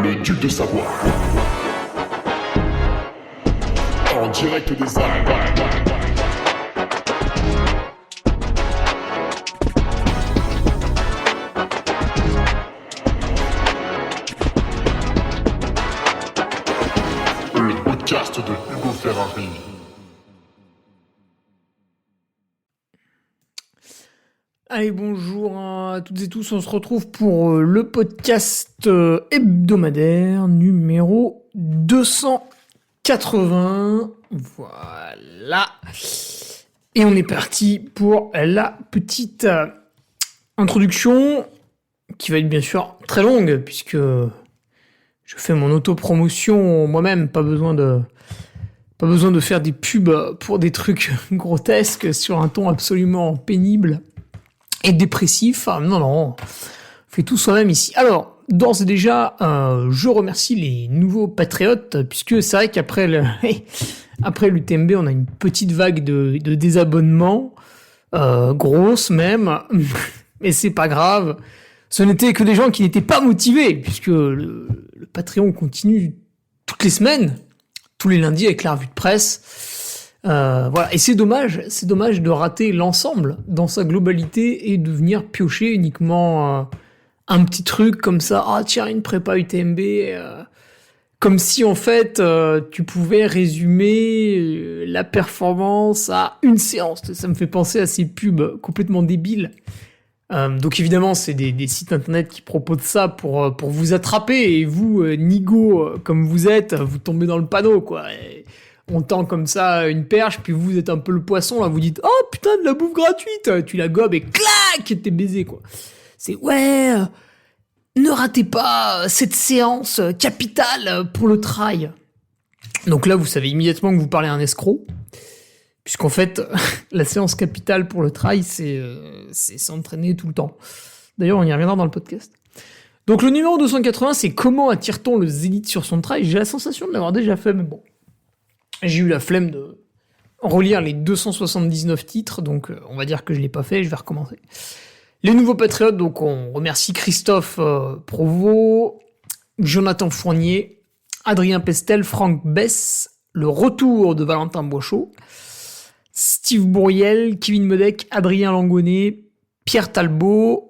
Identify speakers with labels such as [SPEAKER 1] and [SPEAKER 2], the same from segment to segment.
[SPEAKER 1] le duc de Savoie. En direct des Alpes. Le podcast de Hugo Ferrari.
[SPEAKER 2] Allez, bonjour à toutes et tous, on se retrouve pour le podcast hebdomadaire numéro 280. Voilà. Et on est parti pour la petite introduction qui va être bien sûr très longue puisque je fais mon autopromotion moi-même, pas besoin de faire des pubs pour des trucs grotesques sur un ton absolument pénible et dépressif. Non, on fait tout soi-même ici. Alors, d'ores et déjà, je remercie les nouveaux patriotes, puisque c'est vrai qu'après après l'UTMB, on a une petite vague de désabonnements, grosse même, mais c'est pas grave. Ce n'était que des gens qui n'étaient pas motivés, puisque le Patreon continue toutes les semaines, tous les lundis avec la revue de presse. Voilà, et c'est dommage de rater l'ensemble dans sa globalité et de venir piocher uniquement un petit truc comme ça. Ah tiens, une prépa UTMB, comme si en fait tu pouvais résumer la performance à une séance. Ça me fait penser à ces pubs complètement débiles. Donc évidemment, c'est des sites internet qui proposent ça pour vous attraper, et vous, nigo comme vous êtes, vous tombez dans le panneau, quoi. Et on tend comme ça une perche, puis vous êtes un peu le poisson, là, vous dites « Oh putain, de la bouffe gratuite !» Tu la gobes et clac, t'es baisé, quoi. C'est « Ouais, ne ratez pas cette séance capitale pour le trail !» Donc là, vous savez immédiatement que vous parlez à un escroc, puisqu'en fait, la séance capitale pour le trail, c'est s'entraîner tout le temps. D'ailleurs, on y reviendra dans le podcast. Donc le numéro 280, c'est « Comment attire-t-on le zélite sur son trail ?» J'ai la sensation de l'avoir déjà fait, mais bon. J'ai eu la flemme de relire les 279 titres, donc on va dire que je l'ai pas fait, je vais recommencer. Les nouveaux patriotes, donc on remercie Christophe Provost, Jonathan Fournier, Adrien Pestel, Franck Bess, le retour de Valentin Boichot, Steve Bourriel, Kevin Medec, Adrien Langonnet, Pierre Talbot,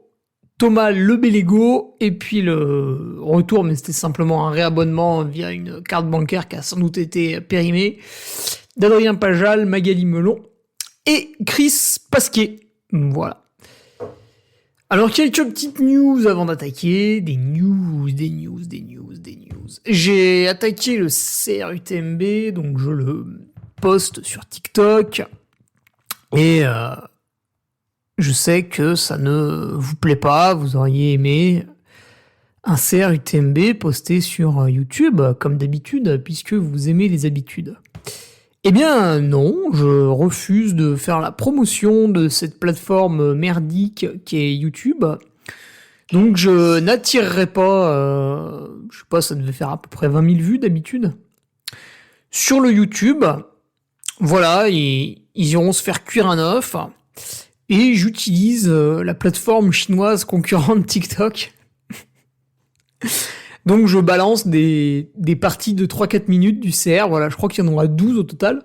[SPEAKER 2] Thomas Lebellego, et puis le retour, mais c'était simplement un réabonnement via une carte bancaire qui a sans doute été périmée, d'Adrien Pajal, Magali Melon et Chris Pasquier. Voilà. Alors, quelques petites news avant d'attaquer. Des news. J'ai attaqué le CRUTMB, donc je le poste sur TikTok. Et je sais que ça ne vous plaît pas, vous auriez aimé un CRUTMB posté sur YouTube, comme d'habitude, puisque vous aimez les habitudes. Eh bien non, je refuse de faire la promotion de cette plateforme merdique qui est YouTube. Donc je n'attirerai pas, je sais pas, ça devait faire à peu près 20 000 vues d'habitude. Sur le YouTube, voilà, ils iront se faire cuire un œuf. Et j'utilise la plateforme chinoise concurrente TikTok. Donc je balance des parties de 3-4 minutes du CR. Voilà, je crois qu'il y en aura 12 au total.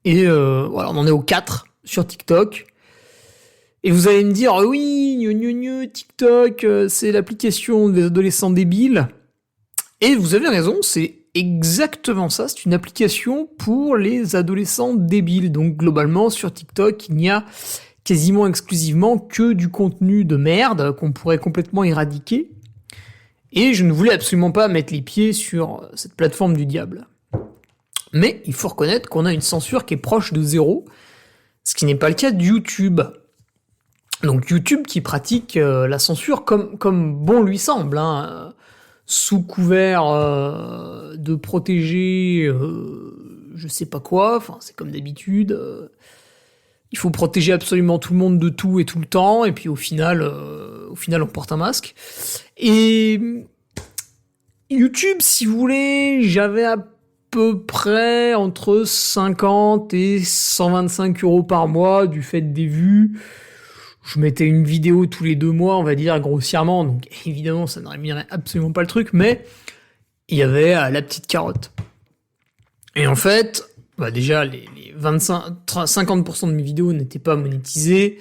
[SPEAKER 2] Et voilà, on en est au 4 sur TikTok. Et vous allez me dire, oui, TikTok, c'est l'application des adolescents débiles. Et vous avez raison, c'est exactement ça, c'est une application pour les adolescents débiles. Donc globalement, sur TikTok, il n'y a quasiment exclusivement que du contenu de merde qu'on pourrait complètement éradiquer. Et je ne voulais absolument pas mettre les pieds sur cette plateforme du diable. Mais il faut reconnaître qu'on a une censure qui est proche de zéro, ce qui n'est pas le cas de YouTube. Donc YouTube qui pratique la censure comme bon lui semble, hein, sous couvert de protéger je sais pas quoi, enfin c'est comme d'habitude, il faut protéger absolument tout le monde de tout et tout le temps, et puis au final on porte un masque. Et YouTube, si vous voulez, j'avais à peu près entre 50 et 125 € par mois du fait des vues. je mettais une vidéo tous les 2 mois, on va dire, grossièrement. Donc, évidemment, ça ne rémunérait absolument pas le truc, mais il y avait la petite carotte. Et en fait, bah déjà, les 50% de mes vidéos n'étaient pas monétisées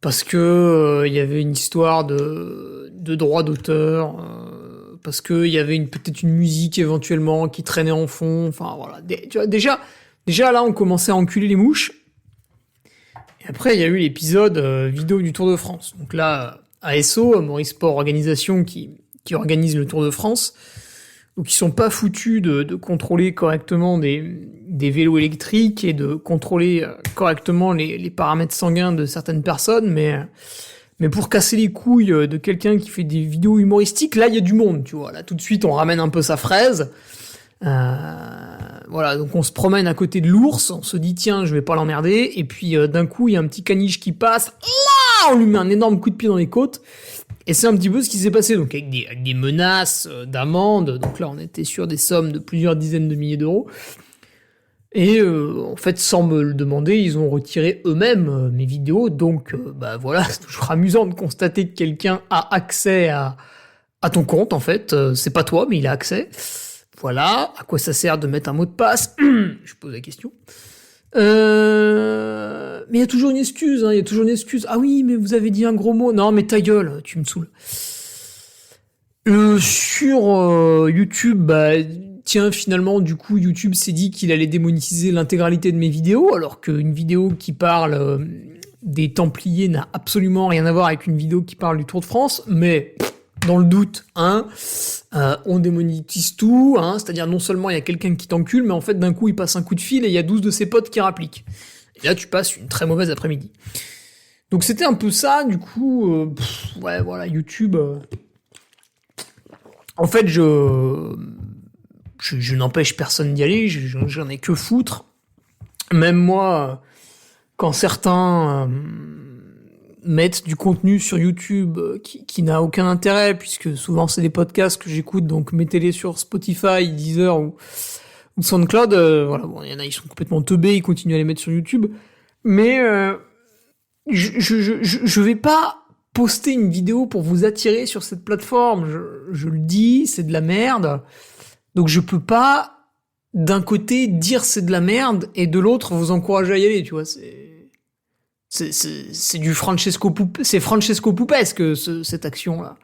[SPEAKER 2] parce que il y avait une histoire de droit d'auteur, parce que il y avait peut-être une musique éventuellement qui traînait en fond. Enfin voilà, tu vois, déjà là, on commençait à enculer les mouches. Et après, il y a eu l'épisode vidéo du Tour de France. Donc là, ASO, Maurice Sport Organisation, qui organise le Tour de France, donc ils sont pas foutus de contrôler correctement des vélos électriques et de contrôler correctement les paramètres sanguins de certaines personnes, mais pour casser les couilles de quelqu'un qui fait des vidéos humoristiques, là il y a du monde, tu vois. Là tout de suite on ramène un peu sa fraise. Voilà, donc on se promène à côté de l'ours, on se dit tiens je vais pas l'emmerder, et puis d'un coup il y a un petit caniche qui passe, là on lui met un énorme coup de pied dans les côtes. Et c'est un petit peu ce qui s'est passé, donc avec des menaces d'amende. Donc là, on était sur des sommes de plusieurs dizaines de milliers d'euros. Et en fait, sans me le demander, ils ont retiré eux-mêmes mes vidéos. Donc, bah voilà, c'est toujours amusant de constater que quelqu'un a accès à ton compte, en fait. C'est pas toi, mais il a accès. Voilà, à quoi ça sert de mettre un mot de passe? Je pose la question. Mais il y a toujours une excuse, hein, il y a toujours une excuse. Ah oui, mais vous avez dit un gros mot. Non, mais ta gueule, tu me saoules. Sur YouTube, bah, tiens, finalement, du coup, YouTube s'est dit qu'il allait démonétiser l'intégralité de mes vidéos, alors qu'une vidéo qui parle des Templiers n'a absolument rien à voir avec une vidéo qui parle du Tour de France, mais dans le doute, hein, on démonétise tout, hein, c'est-à-dire non seulement il y a quelqu'un qui t'encule, mais en fait d'un coup il passe un coup de fil et il y a 12 de ses potes qui rappliquent. Et là tu passes une très mauvaise après-midi. Donc c'était un peu ça, du coup, ouais voilà, YouTube. En fait je n'empêche personne d'y aller, j'en ai que foutre. Même moi, quand certains mettre du contenu sur YouTube qui n'a aucun intérêt, puisque souvent c'est des podcasts que j'écoute, donc mettez-les sur Spotify, Deezer ou SoundCloud. Voilà, bon, il y en a, ils sont complètement teubés, ils continuent à les mettre sur YouTube. Mais je vais pas poster une vidéo pour vous attirer sur cette plateforme. Je le dis, c'est de la merde. Donc je peux pas, d'un côté, dire c'est de la merde, et de l'autre, vous encourager à y aller, tu vois, c'est du Francesco Poupesque, cette action-là.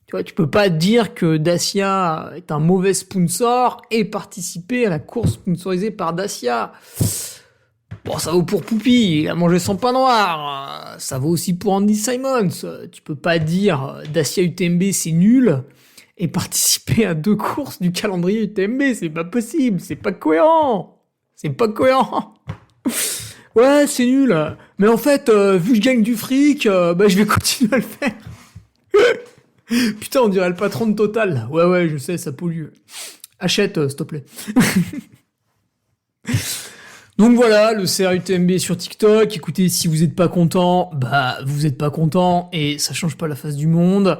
[SPEAKER 2] Tu vois, tu peux pas dire que Dacia est un mauvais sponsor et participer à la course sponsorisée par Dacia. Bon, ça vaut pour Poupy, il a mangé son pain noir. Ça vaut aussi pour Andy Simons. Tu peux pas dire Dacia UTMB c'est nul et participer à 2 courses du calendrier UTMB. C'est pas possible, c'est pas cohérent. C'est pas cohérent. Ouais, c'est nul. Mais en fait, vu que je gagne du fric, bah je vais continuer à le faire. Putain, on dirait le patron de Total. Ouais, je sais, ça pollue. Achète, s'il te plaît. Donc voilà, le CRUTMB sur TikTok. Écoutez, si vous êtes pas content, bah vous êtes pas content et ça change pas la face du monde.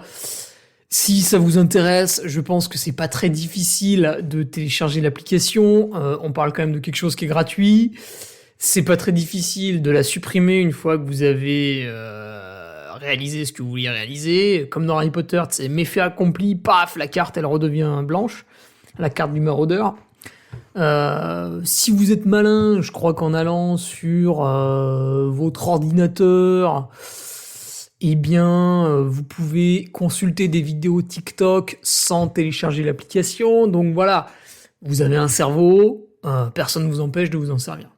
[SPEAKER 2] Si ça vous intéresse, je pense que c'est pas très difficile de télécharger l'application. On parle quand même de quelque chose qui est gratuit. C'est pas très difficile de la supprimer une fois que vous avez réalisé ce que vous vouliez réaliser. Comme dans Harry Potter, c'est méfait accompli, paf, la carte elle redevient blanche, la carte du maraudeur. Si vous êtes malin, je crois qu'en allant sur votre ordinateur, eh bien, vous pouvez consulter des vidéos TikTok sans télécharger l'application. Donc voilà, vous avez un cerveau, personne ne vous empêche de vous en servir.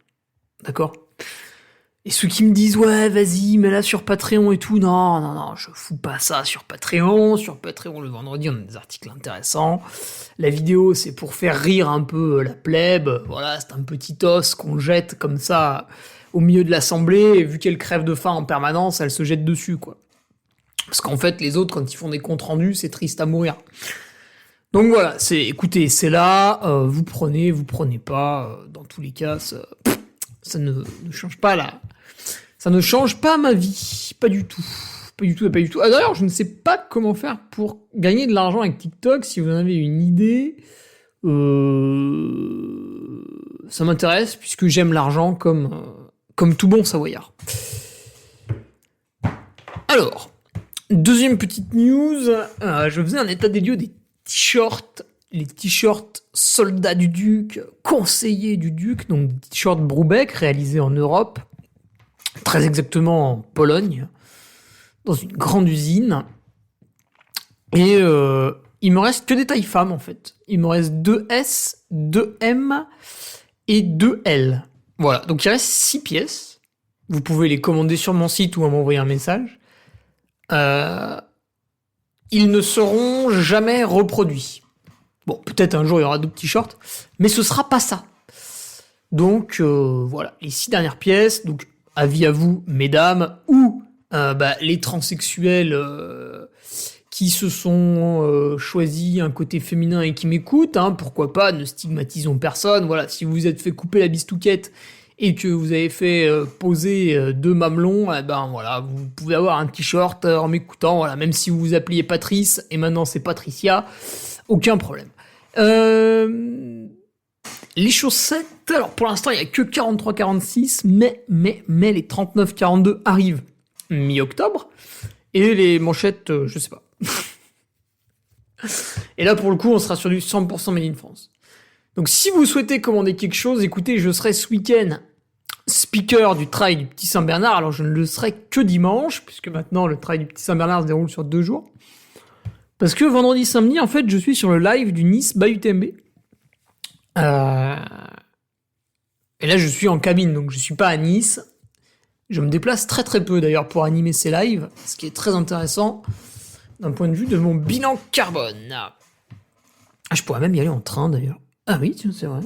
[SPEAKER 2] D'accord ? Et ceux qui me disent, ouais, vas-y, mets-la sur Patreon et tout, non, je fous pas ça sur Patreon. Sur Patreon, le vendredi, on a des articles intéressants. La vidéo, c'est pour faire rire un peu la plèbe. Voilà, c'est un petit os qu'on jette comme ça au milieu de l'assemblée. Et vu qu'elle crève de faim en permanence, elle se jette dessus, quoi. Parce qu'en fait, les autres, quand ils font des comptes rendus, c'est triste à mourir. Donc voilà, écoutez, c'est là, vous prenez pas. Dans tous les cas, ça ne change pas ça ne change pas ma vie, pas du tout. Ah, d'ailleurs, je ne sais pas comment faire pour gagner de l'argent avec TikTok. Si vous en avez une idée, ça m'intéresse puisque j'aime l'argent comme tout bon Savoyard. Alors, deuxième petite news, je faisais un état des lieux des t-shirts, les t-shirts soldats du Duc, conseillers du Duc, donc des t-shirts Brubeck réalisés en Europe, très exactement en Pologne, dans une grande usine. Et il me reste que des tailles femmes en fait. Il me reste 2S, 2M et 2L. Voilà, donc il reste 6 pièces. Vous pouvez les commander sur mon site ou à m'envoyer un message. Ils ne seront jamais reproduits. Bon, peut-être un jour il y aura d'autres t-shirts, mais ce sera pas ça. Donc voilà, les 6 dernières pièces. Donc avis à vous, mesdames, ou les transsexuels qui se sont choisis un côté féminin et qui m'écoutent. Pourquoi pas, ne stigmatisons personne. Voilà, si vous vous êtes fait couper la bistouquette et que vous avez fait poser 2 mamelons, voilà, vous pouvez avoir un t-shirt en m'écoutant. Voilà, même si vous vous appeliez Patrice et maintenant c'est Patricia, aucun problème. Les chaussettes, alors pour l'instant il n'y a que 43-46, mais les 39-42 arrivent mi-octobre, et les manchettes, je sais pas. Et là pour le coup on sera sur du 100% Made in France. Donc si vous souhaitez commander quelque chose, écoutez, je serai ce week-end speaker du trail du Petit Saint-Bernard, alors je ne le serai que dimanche, puisque maintenant le trail du Petit Saint-Bernard se déroule sur 2 jours. Parce que vendredi, samedi, en fait, je suis sur le live du Nice by UTMB. Et là, je suis en cabine, donc je suis pas à Nice. Je me déplace très très peu, d'ailleurs, pour animer ces lives, ce qui est très intéressant d'un point de vue de mon bilan carbone. Je pourrais même y aller en train, d'ailleurs. Ah oui, tiens, c'est vrai.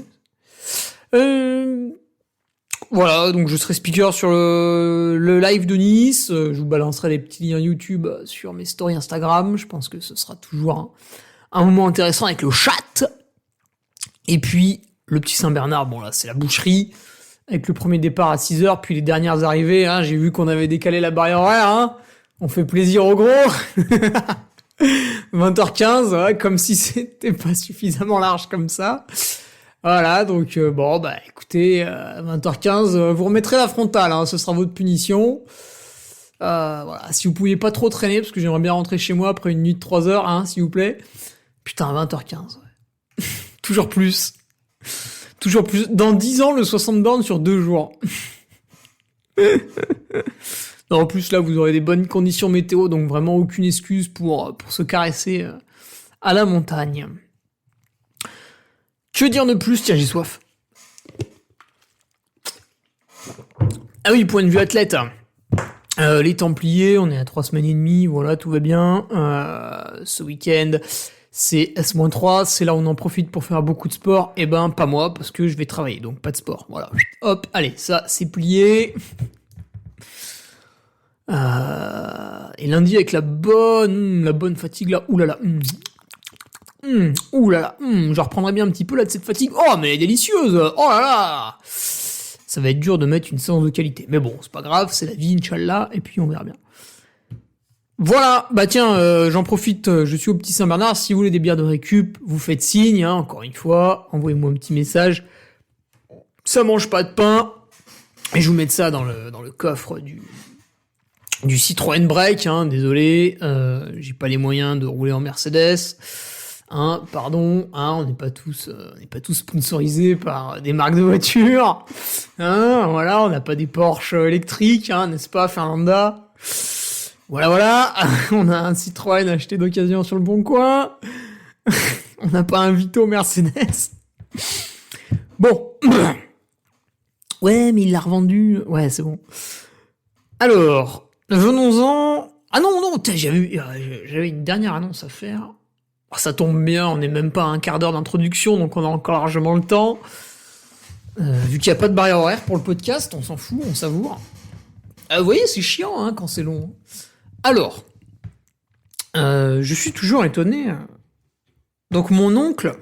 [SPEAKER 2] Voilà, donc je serai speaker sur le live de Nice. Je vous balancerai les petits liens YouTube sur mes stories Instagram. Je pense que ce sera toujours un moment intéressant avec le chat. Et puis, le Petit Saint-Bernard, bon là, c'est la boucherie. Avec le premier départ à 6h, puis les dernières arrivées. J'ai vu qu'on avait décalé la barrière horaire. On fait plaisir aux gros. 20h15, ouais, comme si c'était pas suffisamment large comme ça. Voilà, donc écoutez, 20h15, vous remettrez la frontale, ce sera votre punition. Voilà, si vous pouviez pas trop traîner, parce que j'aimerais bien rentrer chez moi après une nuit de 3 heures, s'il vous plaît. Putain, 20h15, ouais. Toujours plus. Toujours plus. Dans 10 ans, le 60 bornes sur 2 jours. Non, en plus, là, vous aurez des bonnes conditions météo, donc vraiment aucune excuse pour se caresser à la montagne. Que dire de plus? Tiens, j'ai soif. Ah oui, point de vue athlète. Les Templiers, on est à 3 semaines et demie, voilà, tout va bien. Ce week-end, c'est S-3, c'est là où on en profite pour faire beaucoup de sport. Eh ben, pas moi, parce que je vais travailler, donc pas de sport. Voilà, hop, allez, ça, c'est plié. Et lundi, avec la bonne fatigue, là, oulala. Je reprendrai bien un petit peu là de cette fatigue. Oh, mais elle est délicieuse. Oh là là. Ça va être dur de mettre une séance de qualité. Mais bon, c'est pas grave, c'est la vie, Inch'Allah, et puis on verra bien. Voilà, j'en profite, je suis au Petit Saint-Bernard. Si vous voulez des bières de récup, vous faites signe, encore une fois. Envoyez-moi un petit message. Ça mange pas de pain. Et je vous mets ça dans le coffre du Citroën Break, désolé. J'ai pas les moyens de rouler en Mercedes. Pardon, on n'est pas tous sponsorisés par des marques de voitures. Voilà, on n'a pas des Porsche électriques, n'est-ce pas, Fernanda? Voilà, on a un Citroën acheté d'occasion sur le Bon Coin. On n'a pas un Vito Mercedes. Bon. Ouais, mais il l'a revendu. Ouais, c'est bon. Alors, venons-en. Ah non, j'avais une dernière annonce à faire. Ça tombe bien, on n'est même pas à un quart d'heure d'introduction, donc on a encore largement le temps. Vu qu'il n'y a pas de barrière horaire pour le podcast, on s'en fout, on savoure. Vous voyez, c'est chiant quand c'est long. Alors, je suis toujours étonné. Donc mon oncle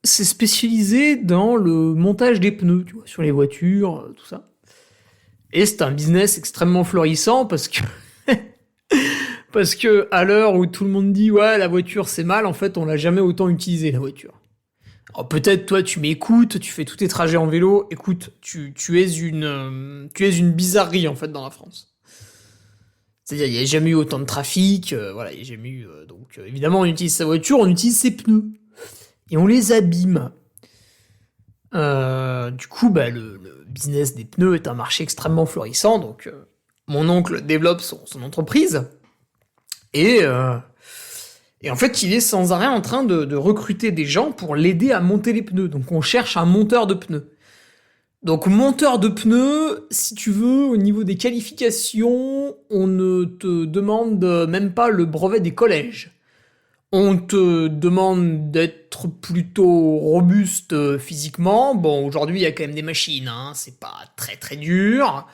[SPEAKER 2] s'est spécialisé dans le montage des pneus, tu vois, sur les voitures, tout ça. Et c'est un business extrêmement florissant parce que à l'heure où tout le monde dit ouais la voiture c'est mal, en fait on l'a jamais autant utilisé la voiture. Alors peut-être toi tu m'écoutes, tu fais tous tes trajets en vélo, écoute, tu es une bizarrerie en fait dans la France. C'est-à-dire, il n'y a jamais eu autant de trafic, voilà, il n'y a jamais eu... donc, évidemment, on utilise sa voiture, on utilise ses pneus. Et on les abîme. Du coup, le business des pneus est un marché extrêmement florissant, donc mon oncle développe son entreprise, et en fait, il est sans arrêt en train de recruter des gens pour l'aider à monter les pneus. Donc on cherche un monteur de pneus. Donc monteur de pneus, si tu veux, au niveau des qualifications, on ne te demande même pas le brevet des collèges. On te demande d'être plutôt robuste physiquement. Bon, aujourd'hui, il y a quand même des machines, hein, c'est pas très très dur.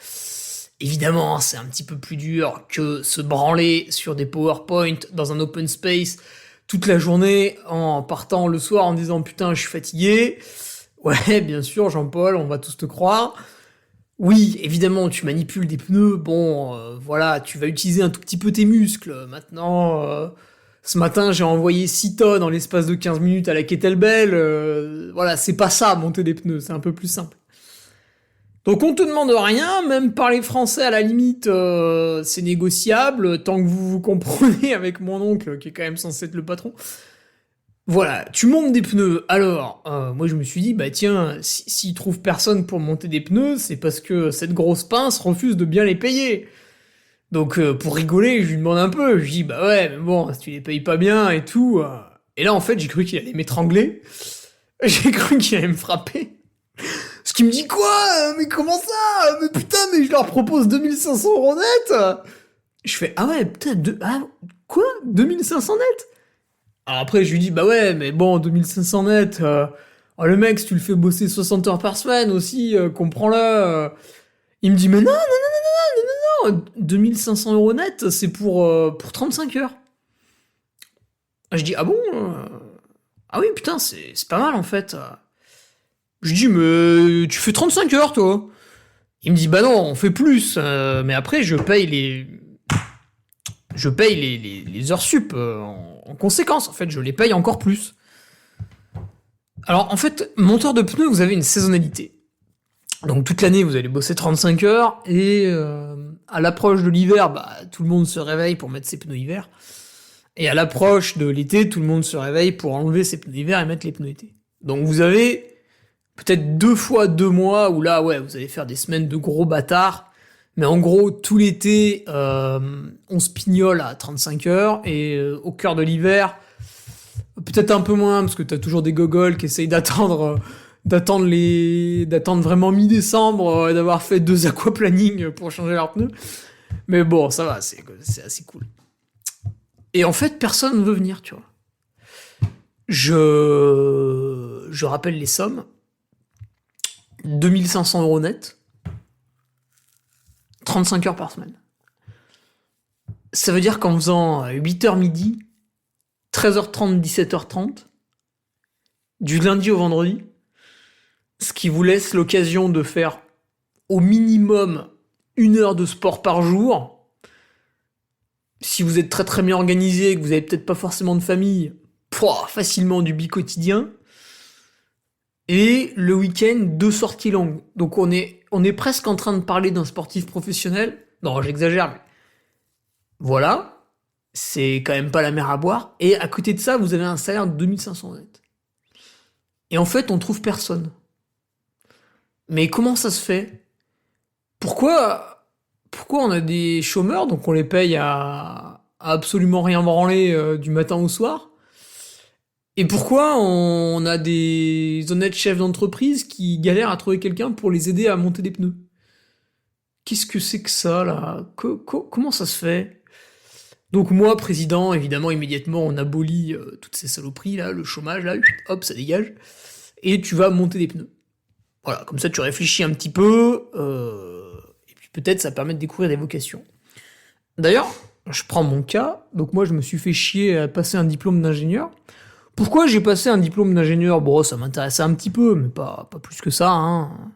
[SPEAKER 2] Évidemment, c'est un petit peu plus dur que se branler sur des PowerPoint dans un open space toute la journée en partant le soir en disant « Putain, je suis fatigué ». Ouais, bien sûr, Jean-Paul, on va tous te croire. Oui, évidemment, tu manipules des pneus, bon, voilà, tu vas utiliser un tout petit peu tes muscles. Maintenant, ce matin, j'ai envoyé 6 tonnes en l'espace de 15 minutes à la kettlebell. Voilà, c'est pas ça, monter des pneus, c'est un peu plus simple. Donc on te demande rien, même parler français à la limite, c'est négociable, tant que vous vous comprenez avec mon oncle, qui est quand même censé être le patron. Voilà, tu montes des pneus. Alors, moi je me suis dit, bah tiens, s'il trouve personne pour monter des pneus, c'est parce que cette grosse pince refuse de bien les payer. Donc pour rigoler, je lui demande un peu, je lui dis, bah ouais, mais bon, si tu les payes pas bien et tout... Et là en fait, j'ai cru qu'il allait m'étrangler, j'ai cru qu'il allait me frapper. Ce qui me dit quoi? Mais comment ça? Mais putain, mais je leur propose 2500 € net. Je fais, ah ouais, putain, quoi? 2500 net? Alors après, je lui dis, bah ouais, mais bon, 2500 net, le mec, si tu le fais bosser 60 heures par semaine aussi, comprends-le. Il me dit, mais non, non, non, non, non, non, non, 2500 € net, c'est pour 35 heures. Je dis, ah bon? Ah oui, putain, c'est pas mal en fait. Je dis, mais tu fais 35 heures, toi. Il me dit, bah non, on fait plus. Mais après, je paye les heures sup en conséquence. En fait, je les paye encore plus. Alors, en fait, monteur de pneus, vous avez une saisonnalité. Donc, toute l'année, vous allez bosser 35 heures. Et à l'approche de l'hiver, bah, tout le monde se réveille pour mettre ses pneus hiver. Et à l'approche de l'été, tout le monde se réveille pour enlever ses pneus hiver et mettre les pneus été. Donc, vous avez... peut-être 2 fois 2 mois où là, ouais, vous allez faire des semaines de gros bâtards. Mais en gros, tout l'été, on se pignole à 35 heures. Et au cœur de l'hiver, peut-être un peu moins, parce que t'as toujours des gogoles qui essayent d'attendre vraiment mi-décembre et d'avoir fait 2 aquaplaning pour changer leurs pneus. Mais bon, ça va, c'est assez cool. Et en fait, personne ne veut venir, tu vois. Je rappelle les sommes. 2500 € net, 35 heures par semaine. Ça veut dire qu'en faisant 8h midi, 13h30, 17h30, du lundi au vendredi, ce qui vous laisse l'occasion de faire au minimum 1 heure de sport par jour. Si vous êtes très très bien organisé et que vous avez peut-être pas forcément de famille, facilement du bi-quotidien. Et le week-end, 2 sorties longues. Donc on est presque en train de parler d'un sportif professionnel. Non, j'exagère, mais voilà. C'est quand même pas la mer à boire. Et à côté de ça, vous avez un salaire de 2500 net. Et en fait, on trouve personne. Mais comment ça se fait? Pourquoi on a des chômeurs, donc on les paye à absolument rien branler du matin au soir? Et pourquoi on a des honnêtes chefs d'entreprise qui galèrent à trouver quelqu'un pour les aider à monter des pneus? Qu'est-ce que c'est que ça, là? Comment ça se fait? Donc moi, président, évidemment, immédiatement, on abolit toutes ces saloperies, là, le chômage, là, hop, ça dégage. Et tu vas monter des pneus. Voilà, comme ça, tu réfléchis un petit peu, et puis peut-être ça permet de découvrir des vocations. D'ailleurs, je prends mon cas, donc moi, je me suis fait chier à passer un diplôme d'ingénieur. Pourquoi j'ai passé un diplôme d'ingénieur? Bon, ça m'intéressait un petit peu, mais pas plus que ça, hein.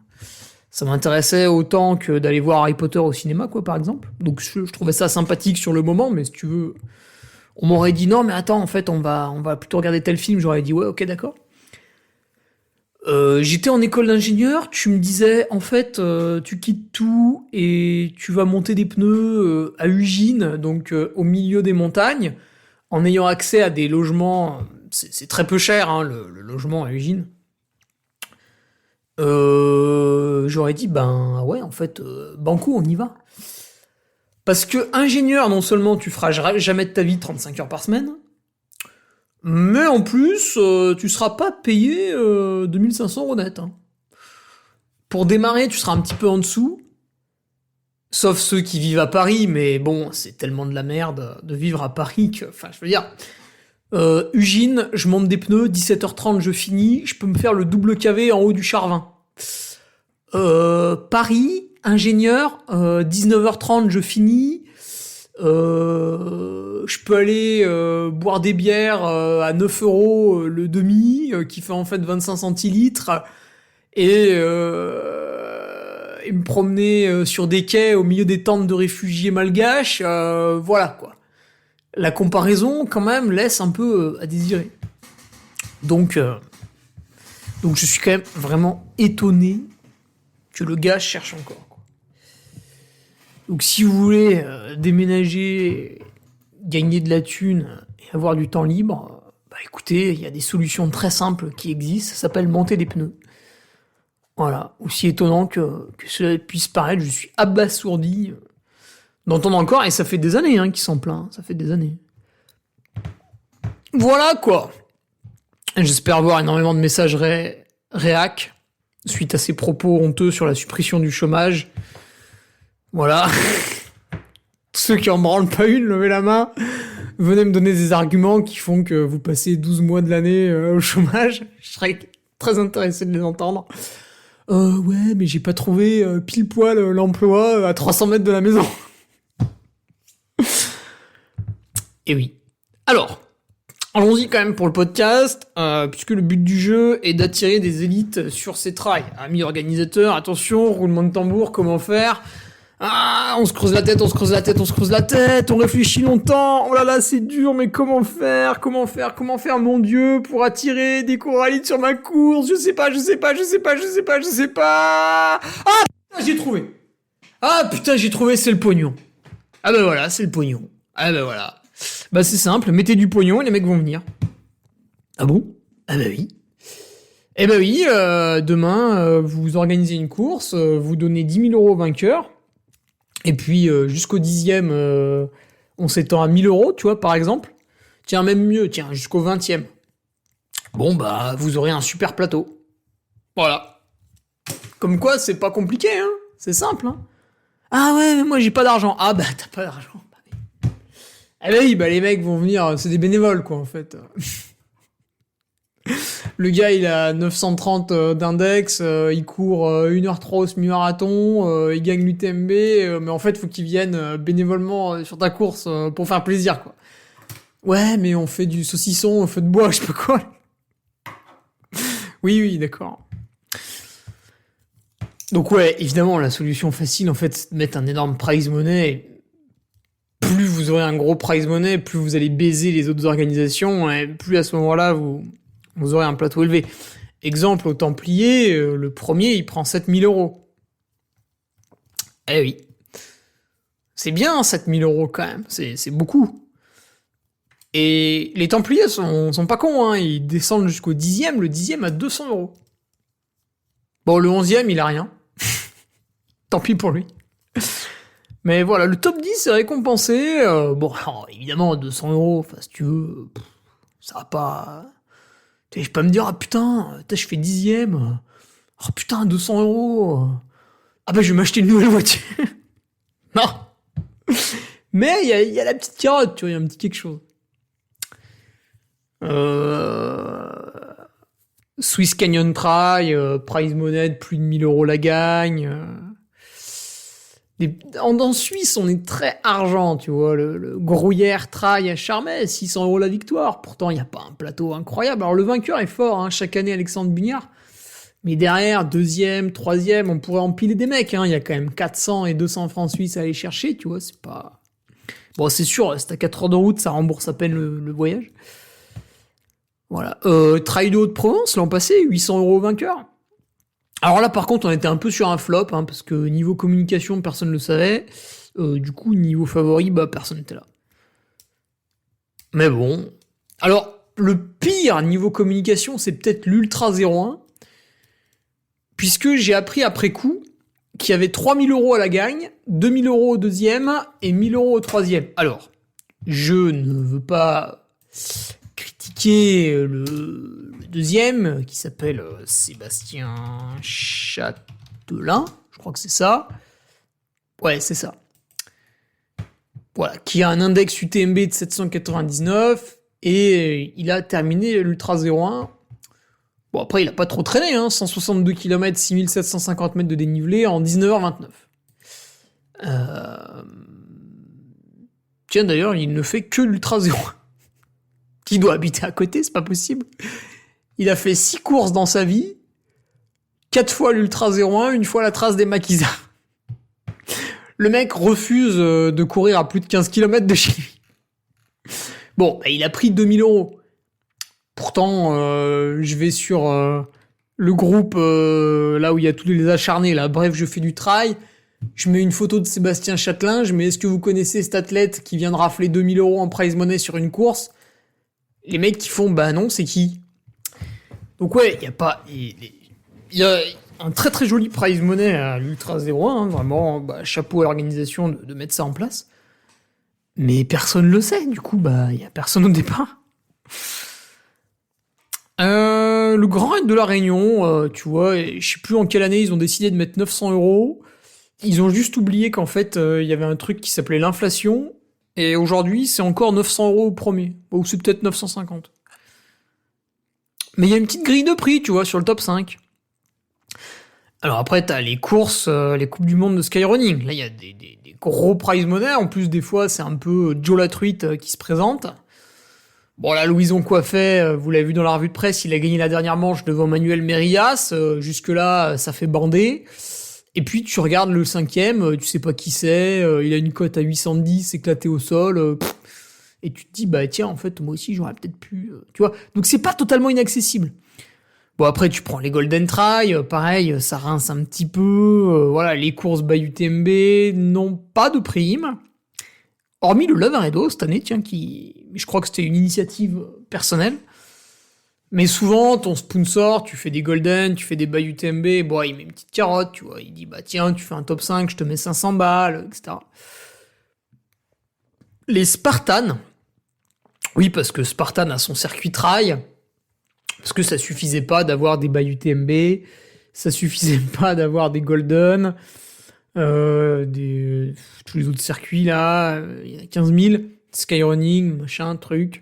[SPEAKER 2] Ça m'intéressait autant que d'aller voir Harry Potter au cinéma, quoi, par exemple. Donc je trouvais ça sympathique sur le moment, mais si tu veux... On m'aurait dit, non, mais attends, en fait, on va plutôt regarder tel film. J'aurais dit, ouais, ok, d'accord. J'étais en école d'ingénieur, tu me disais, en fait, tu quittes tout et tu vas monter des pneus à Ugine, donc au milieu des montagnes, en ayant accès à des logements, c'est très peu cher, hein, le logement à Ugine. J'aurais dit, ben ouais, en fait, banco, on y va. Parce que ingénieur, non seulement tu feras jamais de ta vie 35 heures par semaine, mais en plus, tu seras pas payé 2500 € net. Hein. Pour démarrer, tu seras un petit peu en dessous. Sauf ceux qui vivent à Paris, mais bon, c'est tellement de la merde de vivre à Paris que... Enfin, je veux dire... Ugine, je monte des pneus, 17h30 je finis, je peux me faire le double KV en haut du Charvin. Paris, ingénieur, 19h30 je finis, je peux aller boire des bières à 9 € le demi, qui fait en fait 25 centilitres, et me promener sur des quais au milieu des tentes de réfugiés malgaches, voilà quoi. La comparaison, quand même, laisse un peu à désirer. Donc je suis quand même vraiment étonné que le gars cherche encore. Quoi. Donc si vous voulez déménager, gagner de la thune et avoir du temps libre, bah écoutez, il y a des solutions très simples qui existent. Ça s'appelle monter des pneus. Voilà. Aussi étonnant que cela puisse paraître, je suis abasourdi d'entendre encore, et ça fait des années qu'ils s'en plaignent, ça fait des années. Voilà quoi. J'espère avoir énormément de messages réac suite à ces propos honteux sur la suppression du chômage. Voilà. Ceux qui en branlent pas une, levez la main. Venez me donner des arguments qui font que vous passez 12 mois de l'année au chômage. Je serais très intéressé de les entendre. Ouais, mais j'ai pas trouvé pile poil l'emploi à 300 mètres de la maison. Et oui. Alors, allons-y quand même pour le podcast, puisque le but du jeu est d'attirer des élites sur ces trails. Amis organisateurs, attention, roulement de tambour, comment faire ? Ah, on se creuse la tête, on réfléchit longtemps, oh là là, c'est dur, mais comment faire, mon Dieu, pour attirer des corallites sur ma course ? Je sais pas. Ah putain, j'ai trouvé, c'est le pognon. Ah bah voilà, c'est le pognon. Ah bah voilà. Bah c'est simple, mettez du pognon et les mecs vont venir. Ah bon ? Ah bah oui. Eh bah oui, demain, vous organisez une course, vous donnez 10 000 € au vainqueur, et puis jusqu'au 10e, on s'étend à 1 000 €, tu vois, par exemple. Tiens, même mieux, jusqu'au 20e. Bon bah, vous aurez un super plateau. Voilà. Comme quoi, c'est pas compliqué, hein. C'est simple, hein. Ah ouais, mais moi j'ai pas d'argent. Ah bah t'as pas d'argent. Eh ben oui, bah les mecs vont venir, c'est des bénévoles quoi en fait. Le gars il a 930 d'index, il court 1h03 au semi-marathon, il gagne l'UTMB, mais en fait faut qu'il vienne bénévolement sur ta course pour faire plaisir quoi. Ouais, mais on fait du saucisson au feu de bois, je sais pas quoi. Oui, d'accord. Donc ouais, évidemment la solution facile en fait c'est de mettre un énorme prize money. Plus vous aurez un gros prize money, plus vous allez baiser les autres organisations, et plus à ce moment-là, vous aurez un plateau élevé. Exemple, au Templiers, le premier, il prend 7 000 €. Eh oui. C'est bien, 7 000 € quand même, c'est beaucoup. Et les Templiers sont pas cons, hein. Ils descendent jusqu'au 10e, le 10e à 200 €. Bon, le 11e, il a rien. Tant pis pour lui. Mais voilà, le top 10 est récompensé. Bon, alors, évidemment, 200 €, enfin, si tu veux, ça va pas... Je vais pas me dire, ah putain, je fais 10e. Oh putain, 200 €. Ah bah, je vais m'acheter une nouvelle voiture. Non. Mais il y a la petite carotte, tu vois, il y a un petit quelque chose. Swiss Canyon Trail, prize money de plus de 1 000 € la gagne. En Suisse, on est très argent, tu vois. Le Gruyère Trail à Charmey, 600 € la victoire. Pourtant, il n'y a pas un plateau incroyable. Alors, le vainqueur est fort, hein, chaque année, Alexandre Bignard. Mais derrière, 2e, 3e, on pourrait empiler des mecs. Hein. Il y a quand même 400 et 200 francs suisses à aller chercher, tu vois. C'est pas... Bon, c'est sûr, c'est à 4 heures de route, ça rembourse à peine le voyage. Voilà. Trail de Haute-Provence, l'an passé, 800 € vainqueur. Alors là, par contre, on était un peu sur un flop, hein, parce que niveau communication, personne ne le savait. Du coup, niveau favori, bah, personne n'était là. Mais bon. Alors, le pire niveau communication, c'est peut-être l'Ultra 01, puisque j'ai appris après coup qu'il y avait 3000 € à la gagne, 2000 € au deuxième et 1000 € au troisième. Alors, je ne veux pas critiquer le deuxième, qui s'appelle Sébastien Châtelain, je crois que c'est ça. Ouais, c'est ça. Voilà, qui a un index UTMB de 799, et il a terminé l'Ultra 01. Bon, après, il a pas trop traîné, hein, 162 km, 6750 mètres de dénivelé en 19h29. Tiens, d'ailleurs, il ne fait que l'Ultra 01. Qui doit habiter à côté, c'est pas possible. Il a fait 6 courses dans sa vie, 4 fois l'Ultra 01, une fois la trace des maquisards. Le mec refuse de courir à plus de 15 km de chez lui. Bon, bah, il a pris 2000 €. Pourtant, je vais sur le groupe là où il y a tous les acharnés, là. Bref, je fais du trail. Je mets une photo de Sébastien Châtelain. Je mets, est-ce que vous connaissez cet athlète qui vient de rafler 2000 € en prize money sur une course? Les mecs qui font, bah non, c'est qui? Donc ouais, il y a un très très joli prize money à l'Ultra 01, hein, vraiment, bah, chapeau à l'organisation de mettre ça en place. Mais personne le sait, du coup, bah, il y a personne au départ. Le Grand Raid de la Réunion, tu vois, je sais plus en quelle année ils ont décidé de mettre 900 €. Ils ont juste oublié qu'en fait, il y avait un truc qui s'appelait l'inflation, et aujourd'hui, c'est encore 900 € au premier, ou c'est peut-être 950. Mais il y a une petite grille de prix, tu vois, sur le top 5. Alors après, t'as les courses, les Coupes du Monde de Skyrunning. Là, il y a des gros prize money. En plus, des fois, c'est un peu Joe la truite qui se présente. Bon, là, Louison Coiffet, vous l'avez vu dans la revue de presse, il a gagné la dernière manche devant Manuel Merillas. Jusque-là, ça fait bander. Et puis, tu regardes le cinquième, tu sais pas qui c'est, il a une cote à 810, éclaté au sol. Et tu te dis, bah tiens, en fait, moi aussi, j'aurais peut-être pu... tu vois. Donc, c'est pas totalement inaccessible. Bon, après, tu prends les Golden Trail, pareil, ça rince un petit peu. Voilà, les courses by UTMB n'ont pas de prime. Hormis le Love Redo cette année, tiens, je crois que c'était une initiative personnelle. Mais souvent, ton sponsor, tu fais des Golden, tu fais des by UTMB, bon, il met une petite carotte, tu vois. Il dit, bah tiens, tu fais un top 5, je te mets 500 balles, etc. Les Spartans, oui, parce que Spartan a son circuit trail, parce que ça suffisait pas d'avoir des by UTMB, ça suffisait pas d'avoir des Golden, tous les autres circuits là, il y en a 15 000, Skyrunning, machin, truc.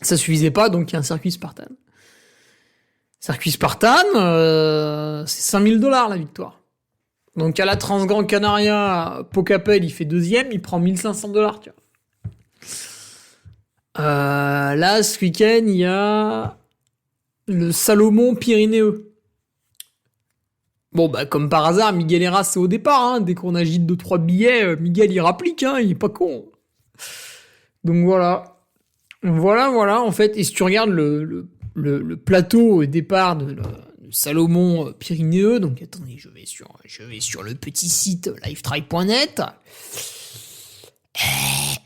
[SPEAKER 2] Ça suffisait pas, donc il y a un circuit Spartan. Circuit Spartan, c'est 5000 $ la victoire. Donc à la Transgran Canaria, Pocapel, il fait deuxième, il prend 1500 $, tu vois. Là, ce week-end, il y a le Salomon Pyrénéeux. Bon, bah, comme par hasard, Miguel Heras, c'est au départ, hein. Dès qu'on agite 2-3 billets, Miguel, il rapplique, hein. Il est pas con. Donc voilà. Voilà, en fait. Et si tu regardes le plateau au départ de Salomon Pyrénéeux, donc attendez, je vais sur le petit site lifetry.net.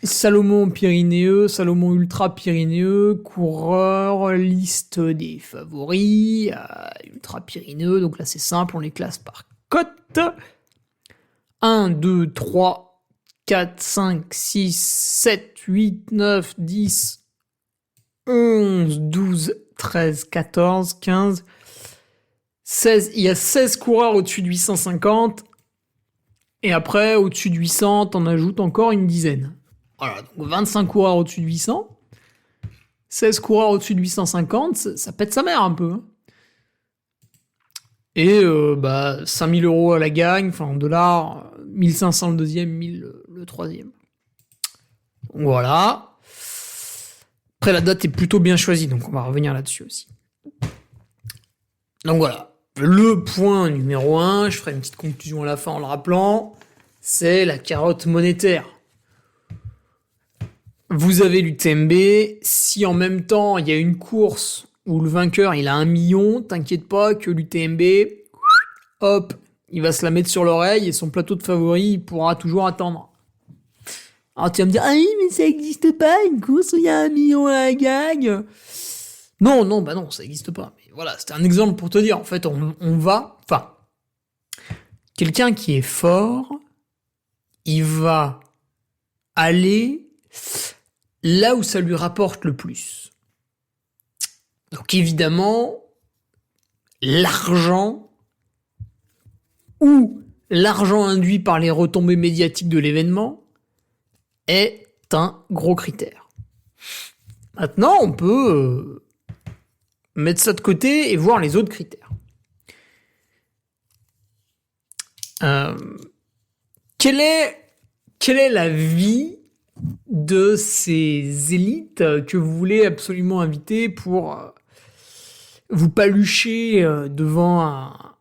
[SPEAKER 2] Salomon Pyrénéeux, Salomon Ultra Pyrénéeux, coureur, liste des favoris, Ultra Pyrénéeux, donc là c'est simple, on les classe par cote. 1, 2, 3, 4, 5, 6, 7, 8, 9, 10, 11, 12, 13, 14, 15, 16, il y a 16 coureurs au-dessus de 850, et après, au-dessus de 800, t'en ajoutes encore une dizaine. Voilà, donc 25 coureurs au-dessus de 800, 16 coureurs au-dessus de 850, ça pète sa mère un peu. Hein. Et 5000 € à la gagne, enfin en dollars, 1500 le deuxième, 1000 le troisième. Donc voilà. Après, la date est plutôt bien choisie, donc on va revenir là-dessus aussi. Donc voilà. Le point numéro 1, je ferai une petite conclusion à la fin en le rappelant, c'est la carotte monétaire. vous avez l'UTMB. Si en même temps, il y a une course où le vainqueur, il a 1 million, t'inquiète pas que l'UTMB, hop, il va se la mettre sur l'oreille et son plateau de favoris, il pourra toujours attendre. Alors tu vas me dire, ah oui, mais ça existe pas, une course où il y a 1 million à la gagne. Non, bah non, ça existe pas. Mais voilà, c'était un exemple pour te dire, en fait, on va, enfin, quelqu'un qui est fort, il va aller là où ça lui rapporte le plus. Donc évidemment, l'argent ou l'argent induit par les retombées médiatiques de l'événement est un gros critère. Maintenant, on peut mettre ça de côté et voir les autres critères. Quelle est la vie de ces élites que vous voulez absolument inviter pour vous palucher devant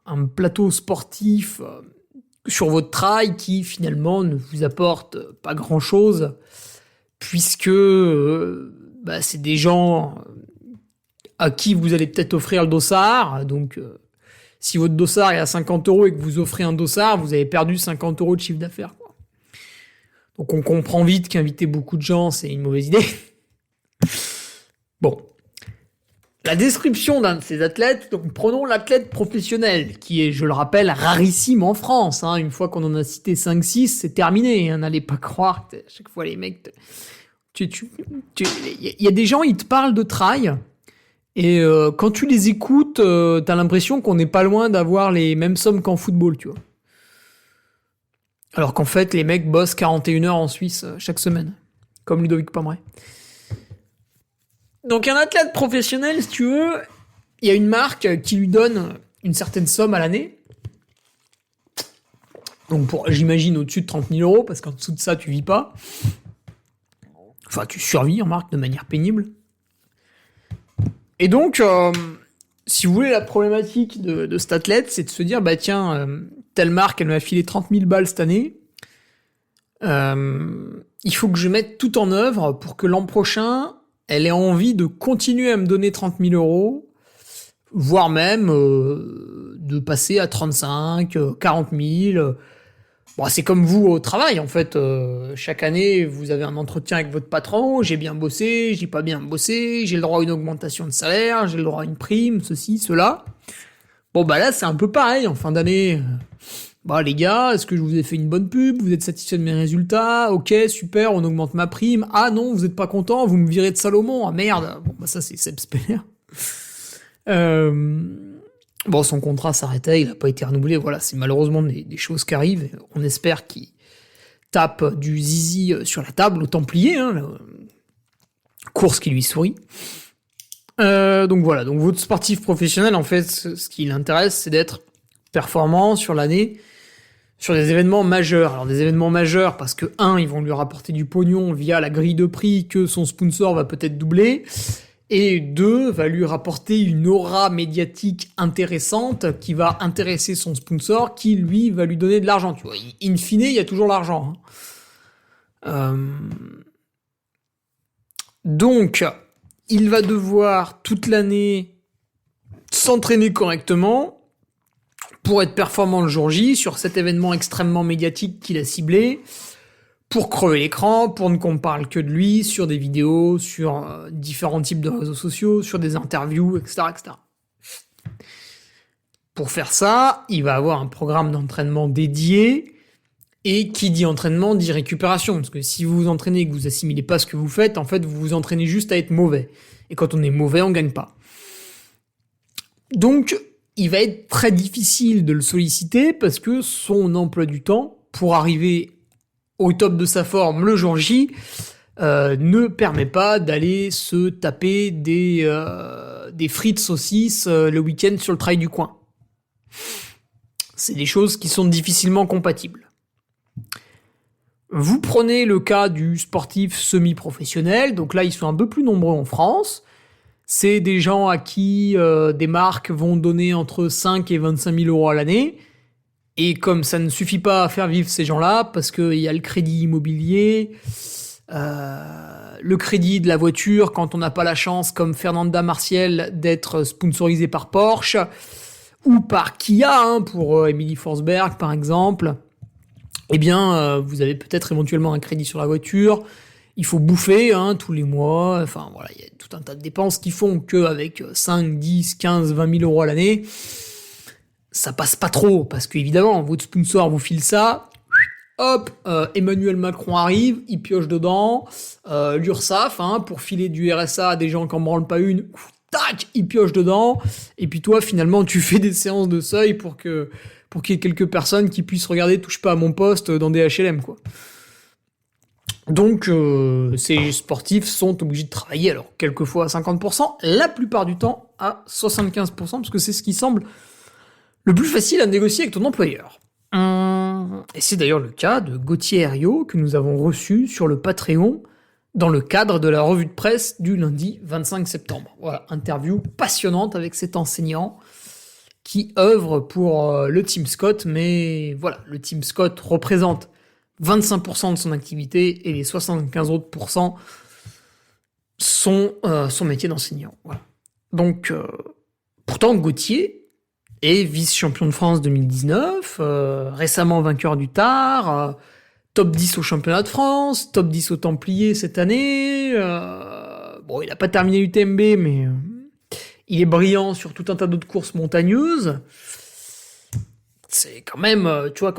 [SPEAKER 2] un plateau sportif sur votre trail qui finalement ne vous apporte pas grand-chose puisque c'est des gens à qui vous allez peut-être offrir le dossard. Donc si votre dossard est à 50 € et que vous offrez un dossard, vous avez perdu 50 € de chiffre d'affaires. Donc on comprend vite qu'inviter beaucoup de gens, c'est une mauvaise idée. Bon. La description d'un de ces athlètes, donc prenons l'athlète professionnel, qui est, je le rappelle, rarissime en France. Une fois qu'on en a cité 5-6, c'est terminé. N'allez pas croire que à chaque fois les mecs... Il y a des gens, ils te parlent de trail, et quand tu les écoutes, t'as l'impression qu'on n'est pas loin d'avoir les mêmes sommes qu'en football, tu vois. Alors qu'en fait, les mecs bossent 41 heures en Suisse chaque semaine, comme Ludovic Pomeray. Donc un athlète professionnel, si tu veux, il y a une marque qui lui donne une certaine somme à l'année. Donc j'imagine au-dessus de 30 000 €, parce qu'en dessous de ça, tu vis pas. Enfin, tu survis en marque de manière pénible. Et donc, si vous voulez, la problématique de cet athlète, c'est de se dire, telle marque, elle m'a filé 30 000 balles cette année. Il faut que je mette tout en œuvre pour que l'an prochain, elle ait envie de continuer à me donner 30 000 €, voire même de passer à 35, 40 000. Bon, c'est comme vous au travail, en fait. Chaque année, vous avez un entretien avec votre patron. J'ai bien bossé, j'ai pas bien bossé, j'ai le droit à une augmentation de salaire, j'ai le droit à une prime, ceci, cela. Bon, là, c'est un peu pareil en fin d'année. Les gars, est-ce que je vous ai fait une bonne pub? Vous êtes satisfait de mes résultats? Ok, super, on augmente ma prime. Ah non, vous êtes pas content, vous me virez de Salomon. Ah merde. Ça, c'est Seb Speller. Son contrat s'arrêtait, il a pas été renouvelé. Voilà, c'est malheureusement des choses qui arrivent. On espère qu'il tape du zizi sur la table au Templier, la course qui lui sourit. Donc voilà, donc votre sportif professionnel, en fait, ce qui l'intéresse, c'est d'être performant sur l'année, sur des événements majeurs. Alors des événements majeurs parce que, ils vont lui rapporter du pognon via la grille de prix que son sponsor va peut-être doubler, et 2, va lui rapporter une aura médiatique intéressante qui va intéresser son sponsor, qui lui va lui donner de l'argent. Tu vois, in fine, il y a toujours l'argent. Donc, il va devoir toute l'année s'entraîner correctement pour être performant le jour J sur cet événement extrêmement médiatique qu'il a ciblé, pour crever l'écran, pour ne qu'on parle que de lui, sur des vidéos, sur différents types de réseaux sociaux, sur des interviews, etc., etc. Pour faire ça, il va avoir un programme d'entraînement dédié, et qui dit entraînement dit récupération, parce que si vous vous entraînez et que vous assimilez pas ce que vous faites, en fait, vous vous entraînez juste à être mauvais. Et quand on est mauvais, on gagne pas. Donc, il va être très difficile de le solliciter parce que son emploi du temps, pour arriver au top de sa forme le jour J, ne permet pas d'aller se taper des frites saucisses le week-end sur le trail du coin. C'est des choses qui sont difficilement compatibles. Vous prenez le cas du sportif semi-professionnel, donc là ils sont un peu plus nombreux en France. C'est des gens à qui des marques vont donner entre 5 et 25 000 € à l'année. Et comme ça ne suffit pas à faire vivre ces gens-là, parce qu'il y a le crédit immobilier, le crédit de la voiture quand on n'a pas la chance, comme Fernanda Martial, d'être sponsorisé par Porsche ou par Kia, pour Emily Forsberg par exemple. Eh bien, vous avez peut-être éventuellement un crédit sur la voiture. Il faut bouffer tous les mois. Enfin voilà, il y a tout un tas de dépenses qui font qu'avec 5, 10, 15, 20 000 euros à l'année, ça passe pas trop. Parce qu'évidemment, votre sponsor vous file ça. Hop, Emmanuel Macron arrive, il pioche dedans. L'URSSAF, pour filer du RSA à des gens qui en branlent pas une, tac, il pioche dedans. Et puis toi, finalement, tu fais des séances de seuil pour qu'il y ait quelques personnes qui puissent regarder Touche pas à mon poste dans des HLM, quoi. Donc, ces sportifs sont obligés de travailler, alors quelquefois à 50%, la plupart du temps à 75%, parce que c'est ce qui semble le plus facile à négocier avec ton employeur. Et c'est d'ailleurs le cas de Gauthier Herriot, que nous avons reçu sur le Patreon, dans le cadre de la revue de presse du lundi 25 septembre. Voilà, interview passionnante avec cet enseignant qui œuvre pour le Team Scott, mais voilà, le Team Scott représente 25% de son activité et les 75 autres pourcents sont son métier d'enseignant. Voilà. Donc, pourtant, Gauthier est vice-champion de France 2019, récemment vainqueur du Tard, top 10 au championnat de France, top 10 au Templiers cette année. Bon, il n'a pas terminé l'UTMB, mais il est brillant sur tout un tas d'autres courses montagneuses. C'est quand même, tu vois,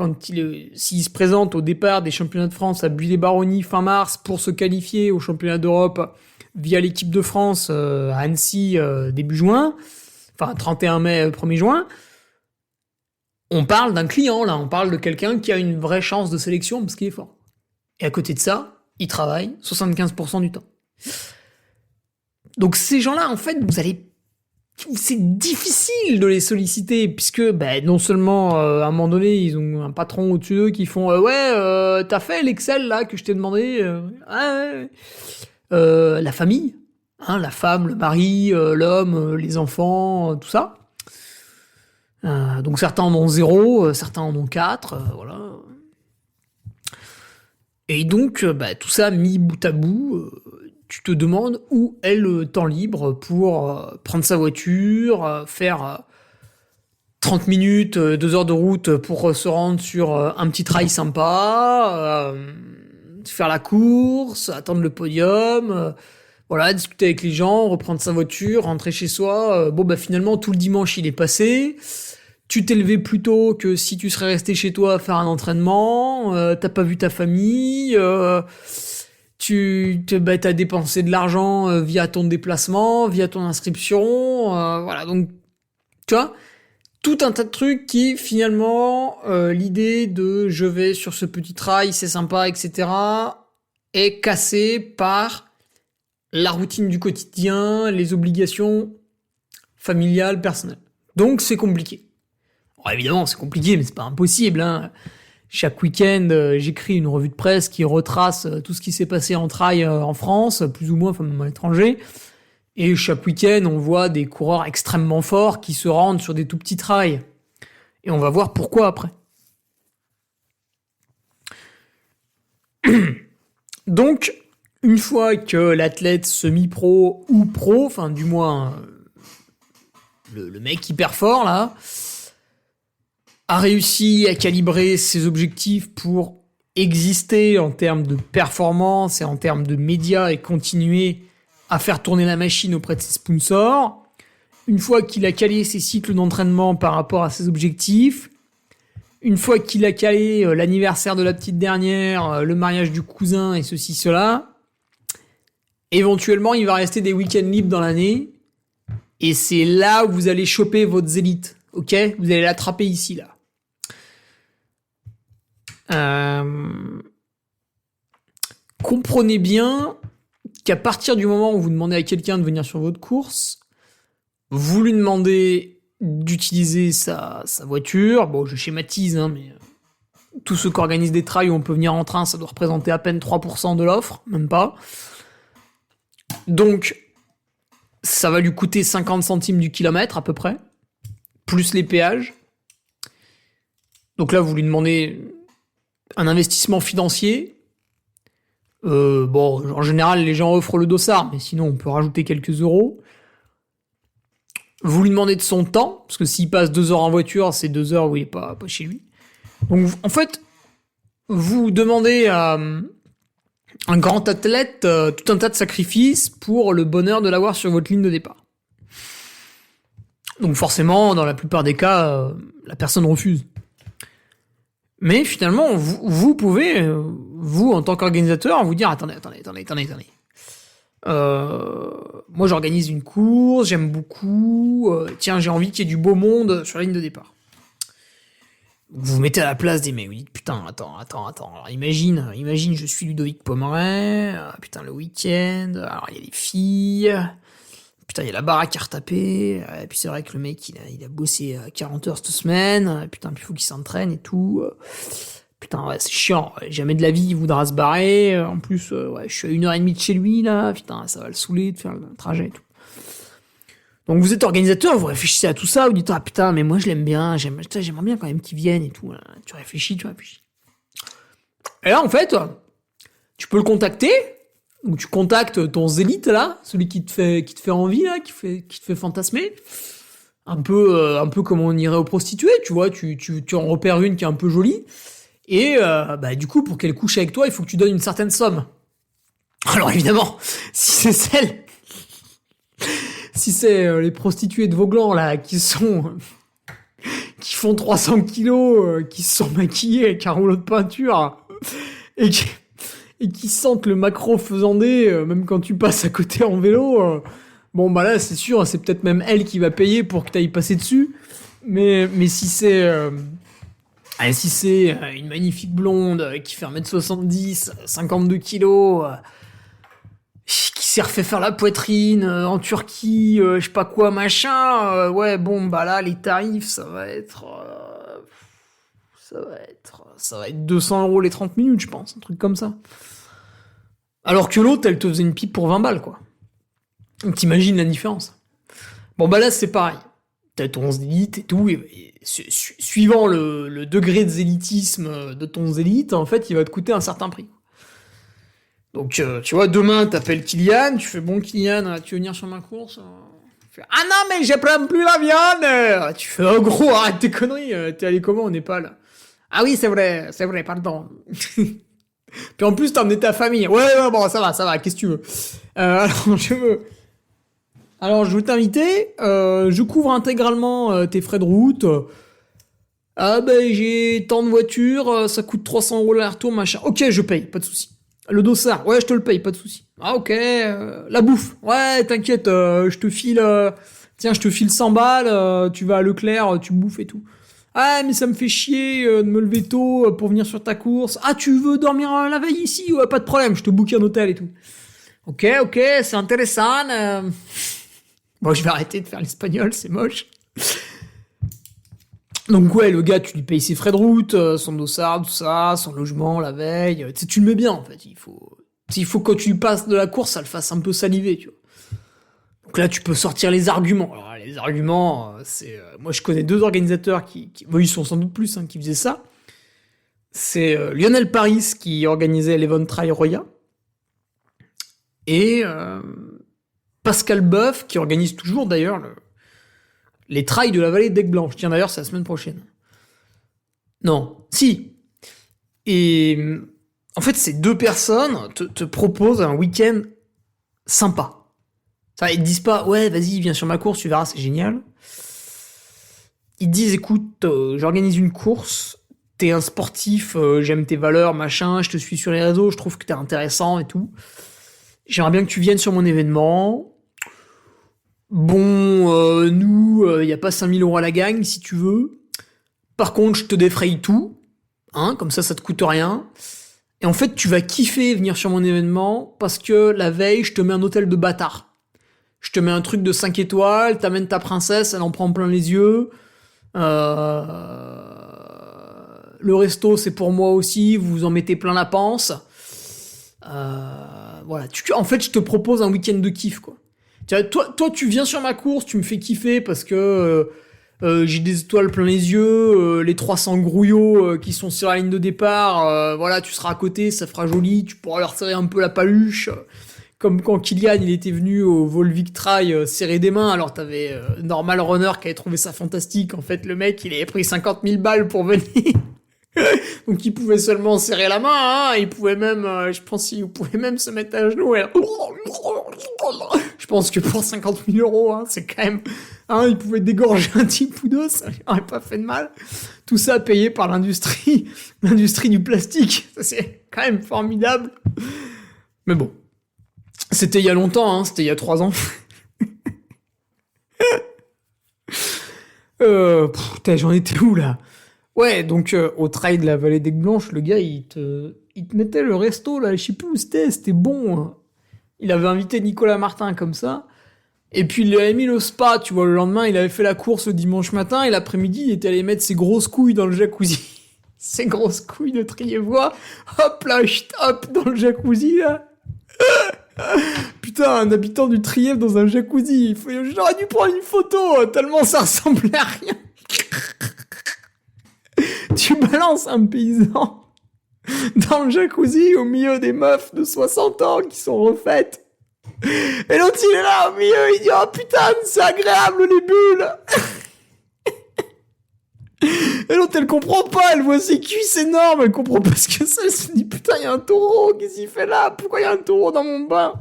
[SPEAKER 2] s'il se présente au départ des championnats de France à Buis-les-Baronnies fin mars pour se qualifier au championnat d'Europe via l'équipe de France à Annecy début juin, enfin 31 mai, 1er juin, on parle d'un client, là, on parle de quelqu'un qui a une vraie chance de sélection parce qu'il est fort. Et à côté de ça, il travaille 75% du temps. Donc ces gens-là, en fait, c'est difficile de les solliciter, puisque non seulement à un moment donné ils ont un patron au-dessus d'eux qui font t'as fait l'Excel là que je t'ai demandé, la famille, la femme, le mari, l'homme, les enfants, tout ça. Donc certains en ont 0, certains en ont 4, voilà. Et donc tout ça mis bout à bout, tu te demandes où est le temps libre pour prendre sa voiture, faire 30 minutes, 2 heures de route pour se rendre sur un petit trail sympa, faire la course, attendre le podium, voilà, discuter avec les gens, reprendre sa voiture, rentrer chez soi. Finalement, tout le dimanche, il est passé. Tu t'es levé plus tôt que si tu serais resté chez toi à faire un entraînement. T'as pas vu ta famille. T'as dépensé de l'argent via ton déplacement, via ton inscription, voilà, donc, tu vois, tout un tas de trucs qui, finalement, l'idée de je vais sur ce petit trail, c'est sympa, etc., est cassée par la routine du quotidien, les obligations familiales, personnelles. Donc, c'est compliqué. Bon, évidemment, c'est compliqué, mais c'est pas impossible, Chaque week-end, j'écris une revue de presse qui retrace tout ce qui s'est passé en trail en France, plus ou moins, enfin même à l'étranger. Et chaque week-end, on voit des coureurs extrêmement forts qui se rendent sur des tout petits trails. Et on va voir pourquoi après. Donc, une fois que l'athlète semi-pro ou pro, enfin du moins le mec hyper fort là, a réussi à calibrer ses objectifs pour exister en termes de performance et en termes de médias et continuer à faire tourner la machine auprès de ses sponsors. Une fois qu'il a calé ses cycles d'entraînement par rapport à ses objectifs, une fois qu'il a calé l'anniversaire de la petite dernière, le mariage du cousin et ceci, cela, éventuellement il va rester des week-ends libres dans l'année et c'est là où vous allez choper votre zélite, ok ? Vous allez l'attraper ici, là. Comprenez bien qu'à partir du moment où vous demandez à quelqu'un de venir sur votre course, vous lui demandez d'utiliser sa voiture. Bon, je schématise, mais tous ceux qui organisent des trails où on peut venir en train, ça doit représenter à peine 3% de l'offre, même pas. Donc, ça va lui coûter 50 centimes du kilomètre à peu près, plus les péages. Donc là, vous lui demandez un investissement financier, Bon, en général, les gens offrent le dossard, mais sinon, on peut rajouter quelques euros. Vous lui demandez de son temps, parce que s'il passe 2 heures en voiture, c'est 2 heures où il est pas chez lui. Donc, en fait, vous demandez à un grand athlète tout un tas de sacrifices pour le bonheur de l'avoir sur votre ligne de départ. Donc, forcément, dans la plupart des cas, la personne refuse. Mais finalement, vous pouvez, vous, en tant qu'organisateur, vous dire, attendez. Moi, j'organise une course, j'aime beaucoup. Tiens, j'ai envie qu'il y ait du beau monde sur la ligne de départ. Vous vous mettez à la place des mecs, vous dites, putain, attends. Alors, imagine, je suis Ludovic Pomeray, putain, le week-end, alors il y a les filles, putain, il y a la baraque à retaper, et puis c'est vrai que le mec, il a bossé 40 heures cette semaine, putain, puis il faut qu'il s'entraîne et tout. Putain, ouais, c'est chiant, jamais de la vie, il voudra se barrer, en plus, ouais, je suis à 1h30 de chez lui, là, putain, ça va le saouler de faire le trajet et tout. Donc vous êtes organisateur, vous réfléchissez à tout ça, vous dites, ah putain, mais moi je l'aime bien, j'aimerais bien quand même qu'il vienne et tout, là. Tu réfléchis. Et là, en fait, tu peux le contacter, ou tu contactes ton zélite, là, celui qui te fait envie, là, qui te fait fantasmer. Un peu comme on irait aux prostituées, tu vois, tu en repères une qui est un peu jolie. Et du coup, pour qu'elle couche avec toi, il faut que tu donnes une certaine somme. Alors évidemment, si c'est les prostituées de Vauglan là qui font 300 kilos, qui se sont maquillées avec un rouleau de peinture et qui sentent le macro faisandé, même quand tu passes à côté en vélo, bon bah là c'est sûr, c'est peut-être même elle qui va payer pour que t'ailles passer dessus. Mais si c'est une magnifique blonde qui fait 1m70, 52 kilos, qui s'est refait faire la poitrine en Turquie, je sais pas quoi, machin, ouais, bon, bah là, les tarifs, ça va être 200 € les 30 minutes, je pense, un truc comme ça. Alors que l'autre, elle te faisait une pipe pour 20 balles, quoi. Donc t'imagines la différence. Bon, bah là, c'est pareil. T'as ton zélite et tout, et suivant le degré de zélitisme de ton zélite, en fait, il va te coûter un certain prix. Donc, tu vois, demain, t'appelles Kylian, tu fais, bon, Kylian, tu veux venir sur ma course? Tu fais, ah non, mais je prends plus la viande! Tu fais, oh gros, arrête tes conneries, t'es allé comment au Népal? Ah oui, c'est vrai, pardon. Puis en plus, t'as emmené ta famille. Ouais, bon, ça va, qu'est-ce que tu veux? Alors, je veux t'inviter, je couvre intégralement tes frais de route. Ah ben, j'ai tant de voitures, ça coûte 300 € l'aller-retour, machin. Ok, je paye, pas de souci. Le dossard, ouais, je te le paye, pas de souci. Ah ok, la bouffe, ouais, t'inquiète, je te file 100 balles, tu vas à Leclerc, tu bouffes et tout. Ah mais ça me fait chier de me lever tôt pour venir sur ta course. Ah tu veux dormir la veille ici? Ouais, pas de problème, je te book un hôtel et tout. Ok, c'est intéressant. Bon, je vais arrêter de faire l'espagnol, c'est moche. Donc ouais, le gars, tu lui payes ses frais de route, son dossard, tout ça, son logement la veille. Tu sais, tu le mets bien, en fait. Il faut quand tu passes de la course, ça le fasse un peu saliver, tu vois. Donc là, tu peux sortir les arguments. Alors les arguments, c'est... moi, je connais 2 organisateurs bon, ils sont sans doute plus, qui faisaient ça. C'est Lionel Paris, qui organisait l'Event Trail Roya. Et Pascal Boeuf, qui organise toujours, d'ailleurs, les trails de la vallée d'Aigues Blanches. Tiens, d'ailleurs, c'est la semaine prochaine. Non, si. Et en fait, ces 2 personnes te proposent un week-end sympa. Enfin, ils te disent pas, ouais, vas-y, viens sur ma course, tu verras, c'est génial. Ils te disent, écoute, j'organise une course, t'es un sportif, j'aime tes valeurs, machin, je te suis sur les réseaux, je trouve que t'es intéressant et tout. J'aimerais bien que tu viennes sur mon événement. Bon, nous, y a pas 5000 € à la gagne, si tu veux. Par contre, je te défraye tout. Comme ça te coûte rien. Et en fait, tu vas kiffer venir sur mon événement parce que la veille, je te mets un hôtel de bâtard. Je te mets un truc de 5 étoiles, t'amènes ta princesse, elle en prend plein les yeux. Le resto, c'est pour moi aussi, vous en mettez plein la panse. Voilà. En fait, je te propose un week-end de kiff, quoi. Toi, tu viens sur ma course, tu me fais kiffer parce que j'ai des étoiles plein les yeux, les 300 grouillots qui sont sur la ligne de départ, voilà, tu seras à côté, ça fera joli, tu pourras leur serrer un peu la paluche, comme quand Kylian il était venu au Volvic Trail serrer des mains, alors t'avais Normal Runner qui avait trouvé ça fantastique, en fait le mec il avait pris 50 000 balles pour venir, donc il pouvait seulement serrer la main, hein, il pouvait même, je pense qu'il pouvait même se mettre à genoux et... Je pense que pour 50 000 euros, hein, c'est quand même... Hein, il pouvait dégorger un type ou deux, ça lui aurait pas fait de mal. Tout ça payé par l'industrie du plastique. Ça, c'est quand même formidable. Mais bon, c'était il y a longtemps, hein, c'était il y a 3 ans. Putain, j'en étais où, là? Ouais, donc au trail de la vallée d'Aigues Blanches, le gars, il te mettait le resto, là, je sais plus où c'était bon, hein. Il avait invité Nicolas Martin comme ça. Et puis il lui avait mis le spa, tu vois, le lendemain, il avait fait la course le dimanche matin, et l'après-midi, il était allé mettre ses grosses couilles dans le jacuzzi. Ses grosses couilles de Trievois, hop là, hop, dans le jacuzzi, là. Putain, un habitant du Trièvre dans un jacuzzi, j'aurais dû prendre une photo, tellement ça ressemblait à rien. Tu balances un paysan dans le jacuzzi au milieu des meufs de 60 ans qui sont refaites. Et l'autre il est là au milieu, il dit oh putain c'est agréable les bulles. Et l'autre elle comprend pas, elle voit ses cuisses énormes, elle comprend pas ce que c'est, elle se dit putain il y a un taureau, qu'est-ce qu'il fait là, pourquoi il y a un taureau dans mon bain.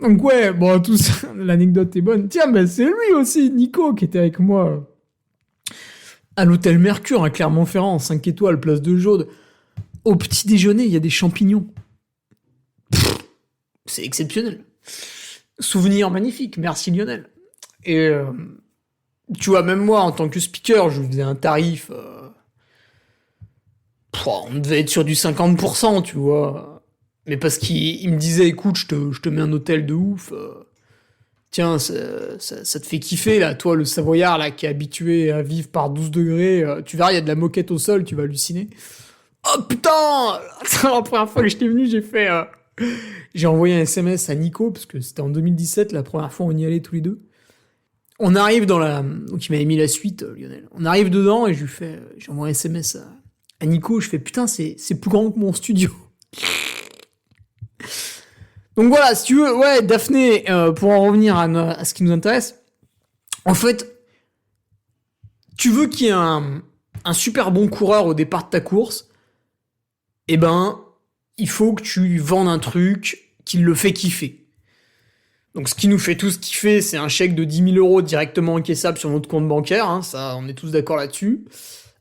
[SPEAKER 2] Donc ouais, bon tout ça, l'anecdote est bonne. Tiens ben c'est lui aussi, Nico qui était avec moi à l'hôtel Mercure à Clermont-Ferrand, 5 étoiles, place de Jaude. Au petit déjeuner il y a des champignons. C'est exceptionnel. Souvenir magnifique, merci Lionel. Et tu vois, même moi, en tant que speaker, je faisais un tarif... on devait être sur du 50%, tu vois. Mais parce qu'il me disait, écoute, je te mets un hôtel de ouf. Tiens, ça te fait kiffer, là. Toi, le Savoyard, là, qui est habitué à vivre par 12 degrés, tu verras, il y a de la moquette au sol, tu vas halluciner. Oh putain. La première fois que j'étais venu, j'ai envoyé un SMS à Nico, parce que c'était en 2017, la première fois on y allait tous les deux. On arrive dans la... Donc il m'avait mis la suite, Lionel. On arrive dedans et j'ai envoyé un SMS à Nico, je fais putain, c'est plus grand que mon studio. Donc voilà, si tu veux, ouais, Daphné, pour en revenir à ce qui nous intéresse, en fait, tu veux qu'il y ait un super bon coureur au départ de ta course, eh ben, il faut que tu vendes un truc qui le fait kiffer. Donc ce qui nous fait tous kiffer, c'est un chèque de 10 000 euros directement encaissable sur notre compte bancaire, hein, ça on est tous d'accord là-dessus.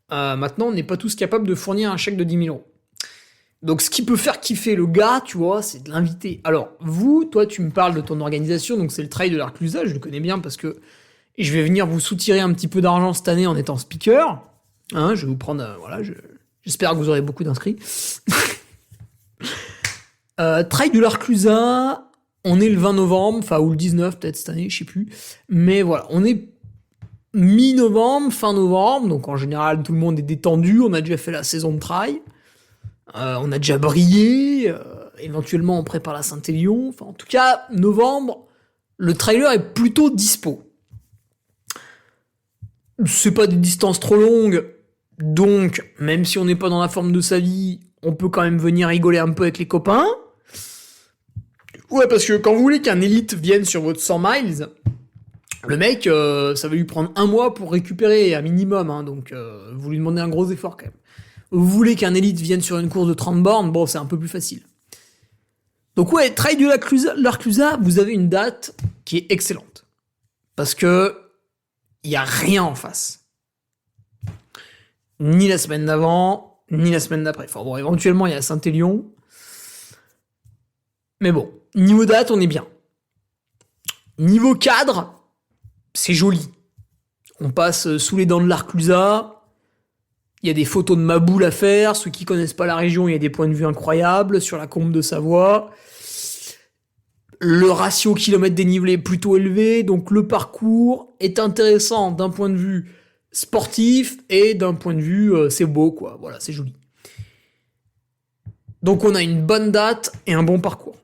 [SPEAKER 2] Maintenant, on n'est pas tous capables de fournir un chèque de 10 000 euros. Donc ce qui peut faire kiffer le gars, tu vois, c'est de l'inviter. Alors toi tu me parles de ton organisation, donc c'est le Trail de l'Arclusa, je le connais bien parce que je vais venir vous soutirer un petit peu d'argent cette année en étant speaker. Hein, je vais vous prendre, j'espère que vous aurez beaucoup d'inscrits. Trail de l'Arclusa, on est le 20 novembre, ou le 19 peut-être cette année, je sais plus. Mais voilà, on est mi-novembre, fin novembre, donc en général tout le monde est détendu, on a déjà fait la saison de trail, on a déjà brillé, éventuellement on prépare la Saint-Élion, en tout cas, novembre, le trailer est plutôt dispo. C'est pas des distances trop longues, donc même si on n'est pas dans la forme de sa vie, on peut quand même venir rigoler un peu avec les copains. Ouais, parce que quand vous voulez qu'un élite vienne sur votre 100 miles, le mec, ça va lui prendre 1 mois pour récupérer, à minimum, hein, donc vous lui demandez un gros effort quand même. Vous voulez qu'un élite vienne sur une course de 30 bornes, bon, c'est un peu plus facile. Donc ouais, Trail de l'Arclusa, vous avez une date qui est excellente. Parce que il y a rien en face. Ni la semaine d'avant, ni la semaine d'après. Enfin bon, éventuellement, il y a Saint-Élion. Mais bon, niveau date, on est bien. Niveau cadre, c'est joli. On passe sous les dents de l'Arclusa. Il y a des photos de ma boule à faire. Ceux qui connaissent pas la région, il y a des points de vue incroyables sur la Combe de Savoie. Le ratio kilomètre dénivelé est plutôt élevé, donc le parcours est intéressant d'un point de vue sportif et d'un point de vue c'est beau quoi, voilà, c'est joli. Donc on a une bonne date et un bon parcours.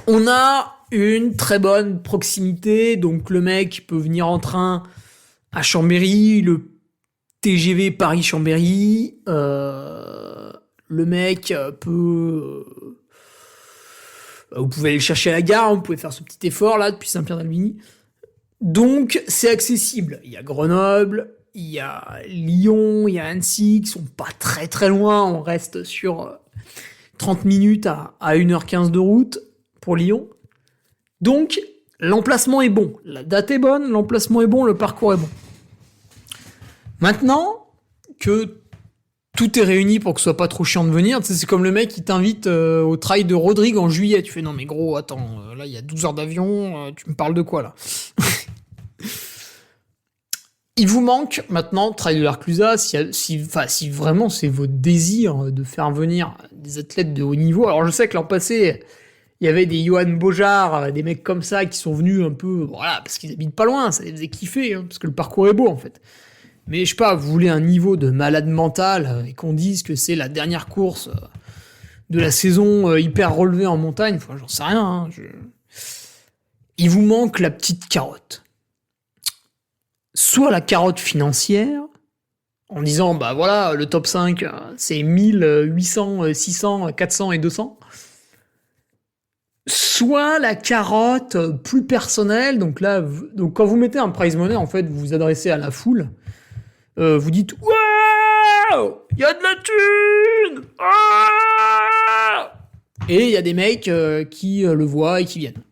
[SPEAKER 2] On a une très bonne proximité, donc le mec peut venir en train à Chambéry, le TGV Paris-Chambéry, le mec peut... vous pouvez aller le chercher à la gare, vous pouvez faire ce petit effort là depuis Saint-Pierre-d'Albigny. Donc c'est accessible. Il y a Grenoble, il y a Lyon, il y a Annecy qui sont pas très très loin. On reste sur 30 minutes à 1h15 de route pour Lyon. Donc l'emplacement est bon. La date est bonne, l'emplacement est bon, le parcours est bon. Maintenant que tout est réuni pour que ce soit pas trop chiant de venir, tu sais, c'est comme le mec qui t'invite au trail de Rodrigue en juillet. Tu fais non mais gros, attends, là il y a 12 heures d'avion, tu me parles de quoi là? Il vous manque maintenant Trail de l'Arclusa si vraiment c'est votre désir de faire venir des athlètes de haut niveau. Alors je sais que l'an passé, il y avait des Johan Bojard, des mecs comme ça qui sont venus un peu, voilà, parce qu'ils habitent pas loin, ça les faisait kiffer, hein, parce que le parcours est beau en fait. Mais je sais pas, vous voulez un niveau de malade mental et qu'on dise que c'est la dernière course de la saison hyper relevée en montagne, enfin j'en sais rien. Hein, Il vous manque la petite carotte. Soit la carotte financière, en disant, bah voilà, le top 5, c'est 1000, 800, 600, 400 et 200. Soit la carotte plus personnelle, donc là, quand vous mettez un prize money, en fait, vous vous adressez à la foule, vous dites, waouh, il y a de la thune! Ah et il y a des mecs qui le voient et qui viennent.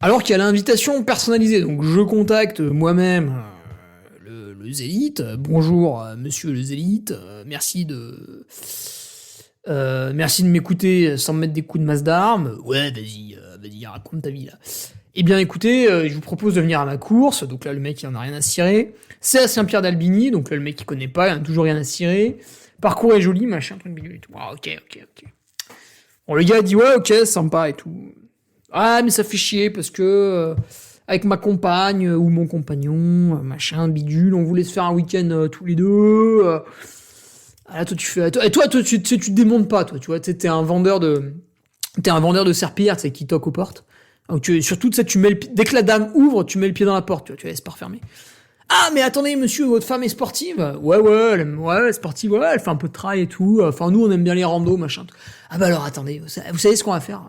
[SPEAKER 2] Alors qu'il y a l'invitation personnalisée, donc je contacte moi-même le Zélite. Bonjour, monsieur le Zélite. Merci de m'écouter sans me mettre des coups de masse d'armes. Ouais, vas-y, raconte ta vie là. Eh bien, écoutez, je vous propose de venir à ma course. Donc là, le mec, il en a rien à cirer. C'est à Saint-Pierre-d'Albigny, donc là, le mec, il connaît pas, il en a toujours rien à cirer. Parcours est joli, machin, truc bidule et tout. Ah, ok. Bon, le gars dit ouais, ok, sympa et tout. Ah, mais ça fait chier parce que avec ma compagne ou mon compagnon, machin, bidule, on voulait se faire un week-end tous les deux. Ah, là, toi, tu fais. Toi, tu te démontes pas, toi, tu vois. T'es un vendeur de serpillères, tu sais, qui toque aux portes. Donc, surtout, tu mets dès que la dame ouvre, tu mets le pied dans la porte, tu la laisses pas refermer. Ah, mais attendez, monsieur, votre femme est sportive? Ouais, elle est sportive, ouais, elle fait un peu de trail et tout. Enfin, nous, on aime bien les randos, machin. Ah, bah alors, attendez, vous savez ce qu'on va faire?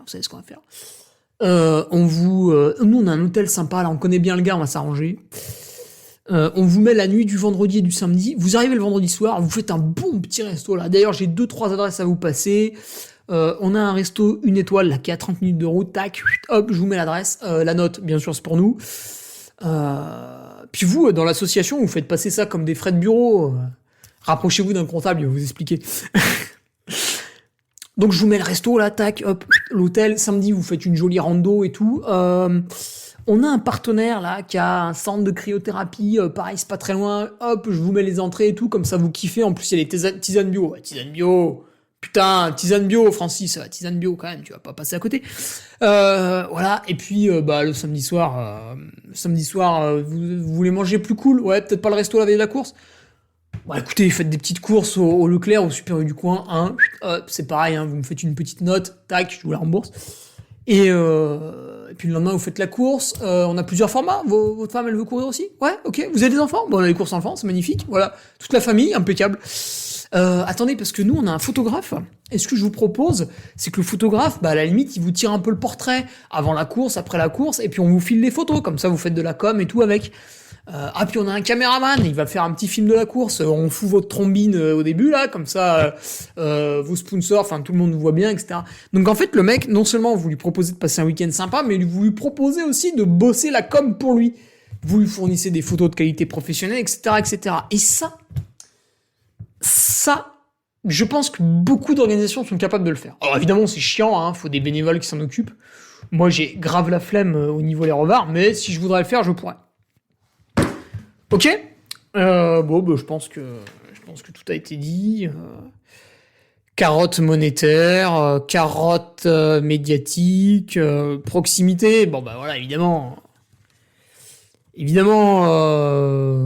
[SPEAKER 2] Nous on a un hôtel sympa là, on connaît bien le gars, on va s'arranger. On vous met la nuit du vendredi et du samedi. Vous arrivez le vendredi soir, vous faites un bon petit resto là. D'ailleurs j'ai 2-3 adresses à vous passer. On a un resto 1 étoile là qui est à 30 minutes de route. Tac, hop, je vous mets l'adresse, la note bien sûr c'est pour nous. Puis vous dans l'association vous faites passer ça comme des frais de bureau. Rapprochez-vous d'un comptable, il va vous expliquer. Donc je vous mets le resto là, tac, hop, l'hôtel, samedi vous faites une jolie rando et tout. On a un partenaire là qui a un centre de cryothérapie, pareil c'est pas très loin, hop, je vous mets les entrées et tout, comme ça vous kiffez, en plus il y a les tisanes bio. Ouais, tisane bio, putain, tisane bio Francis, tisane bio quand même, tu vas pas passer à côté. Voilà, et puis le samedi soir, vous voulez manger plus cool, ouais, peut-être pas le resto la veille de la course. Bah écoutez, faites des petites courses au Leclerc, au Super U du coin, hein, hop, c'est pareil, hein, vous me faites une petite note, tac, je vous la rembourse. Et puis le lendemain, vous faites la course, on a plusieurs formats, votre femme, elle veut courir aussi? Ouais, ok, vous avez des enfants? Bon, on a les courses enfants, c'est magnifique, voilà, toute la famille, impeccable. Attendez, parce que nous, on a un photographe, et ce que je vous propose, c'est que le photographe, à la limite, il vous tire un peu le portrait, avant la course, après la course, et puis on vous file les photos, comme ça vous faites de la com et tout avec. Puis on a un caméraman, il va faire un petit film de la course, on fout votre trombine au début là, comme ça vos sponsors, enfin tout le monde vous voit bien, etc. Donc en fait le mec, non seulement vous lui proposez de passer un week-end sympa, mais vous lui proposez aussi de bosser la com pour lui. Vous lui fournissez des photos de qualité professionnelle, etc. etc. Et ça, je pense que beaucoup d'organisations sont capables de le faire. Alors évidemment c'est chiant, hein, faut des bénévoles qui s'en occupent. Moi j'ai grave la flemme au niveau les revards, mais si je voudrais le faire, je pourrais. Ok, je pense que tout a été dit. Carotte monétaire, carotte médiatique, proximité. Voilà, évidemment,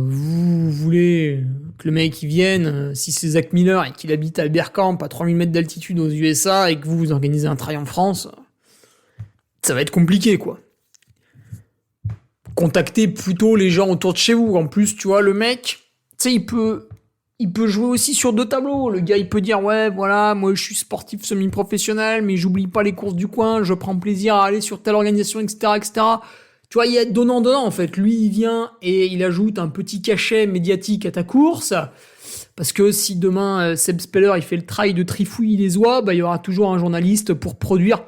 [SPEAKER 2] vous voulez que le mec il vienne, si c'est Zach Miller et qu'il habite à Bergkamp à 3000 mètres d'altitude aux USA et que vous organisez un trail en France, ça va être compliqué, quoi. Contactez plutôt les gens autour de chez vous. En plus, tu vois, le mec, tu sais, il peut jouer aussi sur 2 tableaux. Le gars, il peut dire, ouais, voilà, moi, je suis sportif semi-professionnel, mais j'oublie pas les courses du coin, je prends plaisir à aller sur telle organisation, etc., etc. Tu vois, il y a donnant, en fait. Lui, il vient et il ajoute un petit cachet médiatique à ta course. Parce que si demain, Seb Speller, il fait le trail de Trifouille les oies, bah, il y aura toujours un journaliste pour produire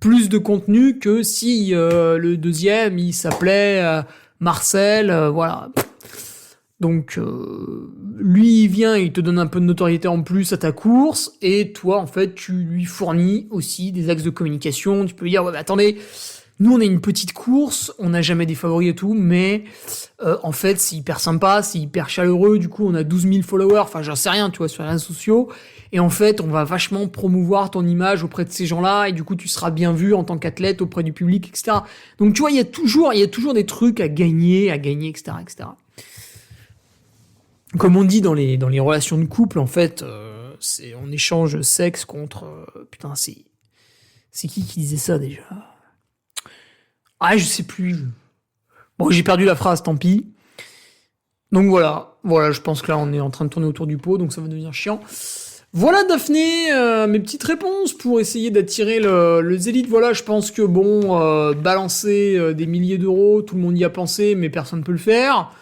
[SPEAKER 2] plus de contenu que si le deuxième, il s'appelait Marcel, voilà. Donc, lui, il vient, il te donne un peu de notoriété en plus à ta course, et toi, en fait, tu lui fournis aussi des axes de communication. Tu peux lui dire, ouais, mais attendez, nous, on a une petite course, on n'a jamais des favoris et tout, mais en fait, c'est hyper sympa, c'est hyper chaleureux, du coup, on a 12 000 followers, enfin, j'en sais rien, tu vois, sur les réseaux sociaux, et en fait, on va vachement promouvoir ton image auprès de ces gens-là, et du coup, tu seras bien vu en tant qu'athlète auprès du public, etc. Donc, tu vois, il y a toujours des trucs à gagner, etc., etc. Comme on dit dans les relations de couple, en fait, c'est on échange sexe contre... putain, c'est qui disait ça, déjà? Ah, je sais plus. Bon, j'ai perdu la phrase, tant pis. Donc voilà, je pense que là, on est en train de tourner autour du pot, donc ça va devenir chiant. Voilà, Daphné, mes petites réponses pour essayer d'attirer le zélite. Voilà, je pense que bon, balancer des milliers d'euros, tout le monde y a pensé, mais personne ne peut le faire.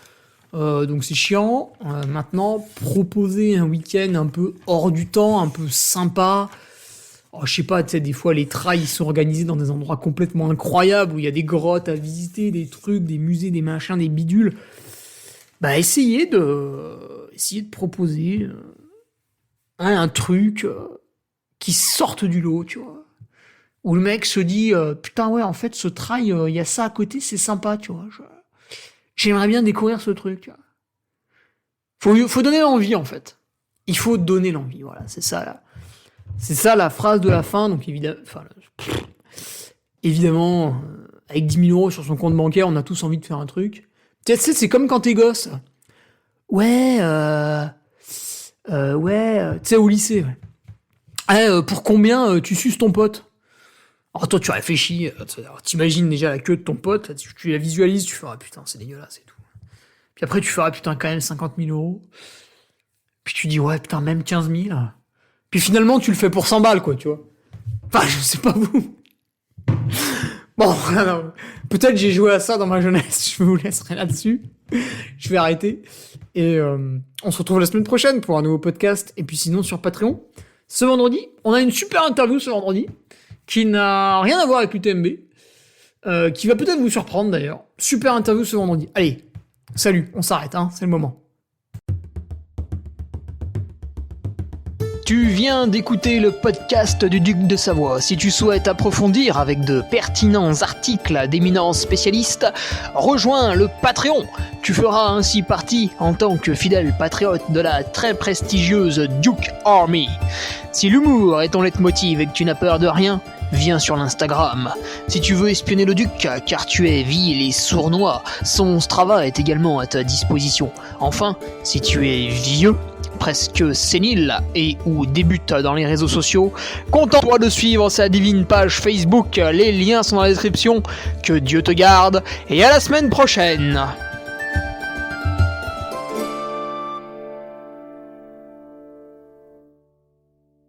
[SPEAKER 2] Donc c'est chiant. Maintenant, proposer un week-end un peu hors du temps, un peu sympa. Oh, je sais pas, tu sais, des fois les trails sont organisés dans des endroits complètement incroyables où il y a des grottes à visiter, des trucs, des musées, des machins, des bidules. Bah, essayez de proposer un truc qui sorte du lot, tu vois. Où le mec se dit, putain, ouais, en fait, ce trail, il y a ça à côté, c'est sympa, tu vois. J'aimerais bien découvrir ce truc, tu vois. Faut donner l'envie, en fait. Il faut donner l'envie, voilà, c'est ça, là. C'est ça la phrase de la fin, donc évidemment, avec 10 000 euros sur son compte bancaire, on a tous envie de faire un truc. Tu sais, c'est comme quand t'es gosse. Ouais, tu sais, au lycée, ouais. Pour combien tu suces ton pote? Alors toi, tu réfléchis, t'imagines déjà la queue de ton pote, tu la visualises, tu feras, putain, c'est dégueulasse et tout. Puis après, tu feras, putain, quand même 50 000 euros. Puis tu dis, ouais, putain, même 15 000. Puis finalement, tu le fais pour 100 balles, quoi, tu vois. Enfin, je sais pas vous. Bon, non, peut-être j'ai joué à ça dans ma jeunesse, je vous laisserai là-dessus. Je vais arrêter. Et on se retrouve la semaine prochaine pour un nouveau podcast. Et puis sinon, sur Patreon, ce vendredi, on a une super interview ce vendredi, qui n'a rien à voir avec l'UTMB, qui va peut-être vous surprendre d'ailleurs. Super interview ce vendredi. Allez, salut, on s'arrête, hein, c'est le moment. Tu viens d'écouter le podcast du Duc de Savoie. Si tu souhaites approfondir avec de pertinents articles d'éminents spécialistes, rejoins le Patreon. Tu feras ainsi partie, en tant que fidèle patriote, de la très prestigieuse Duke Army. Si l'humour est ton leitmotiv et que tu n'as peur de rien, viens sur l'Instagram. Si tu veux espionner le Duc, car tu es vil et sournois, son Strava est également à ta disposition. Enfin, si tu es vieux, presque sénile et ou débute dans les réseaux sociaux, contente-toi de suivre sa divine page Facebook, les liens sont dans la description. Que Dieu te garde et à la semaine prochaine.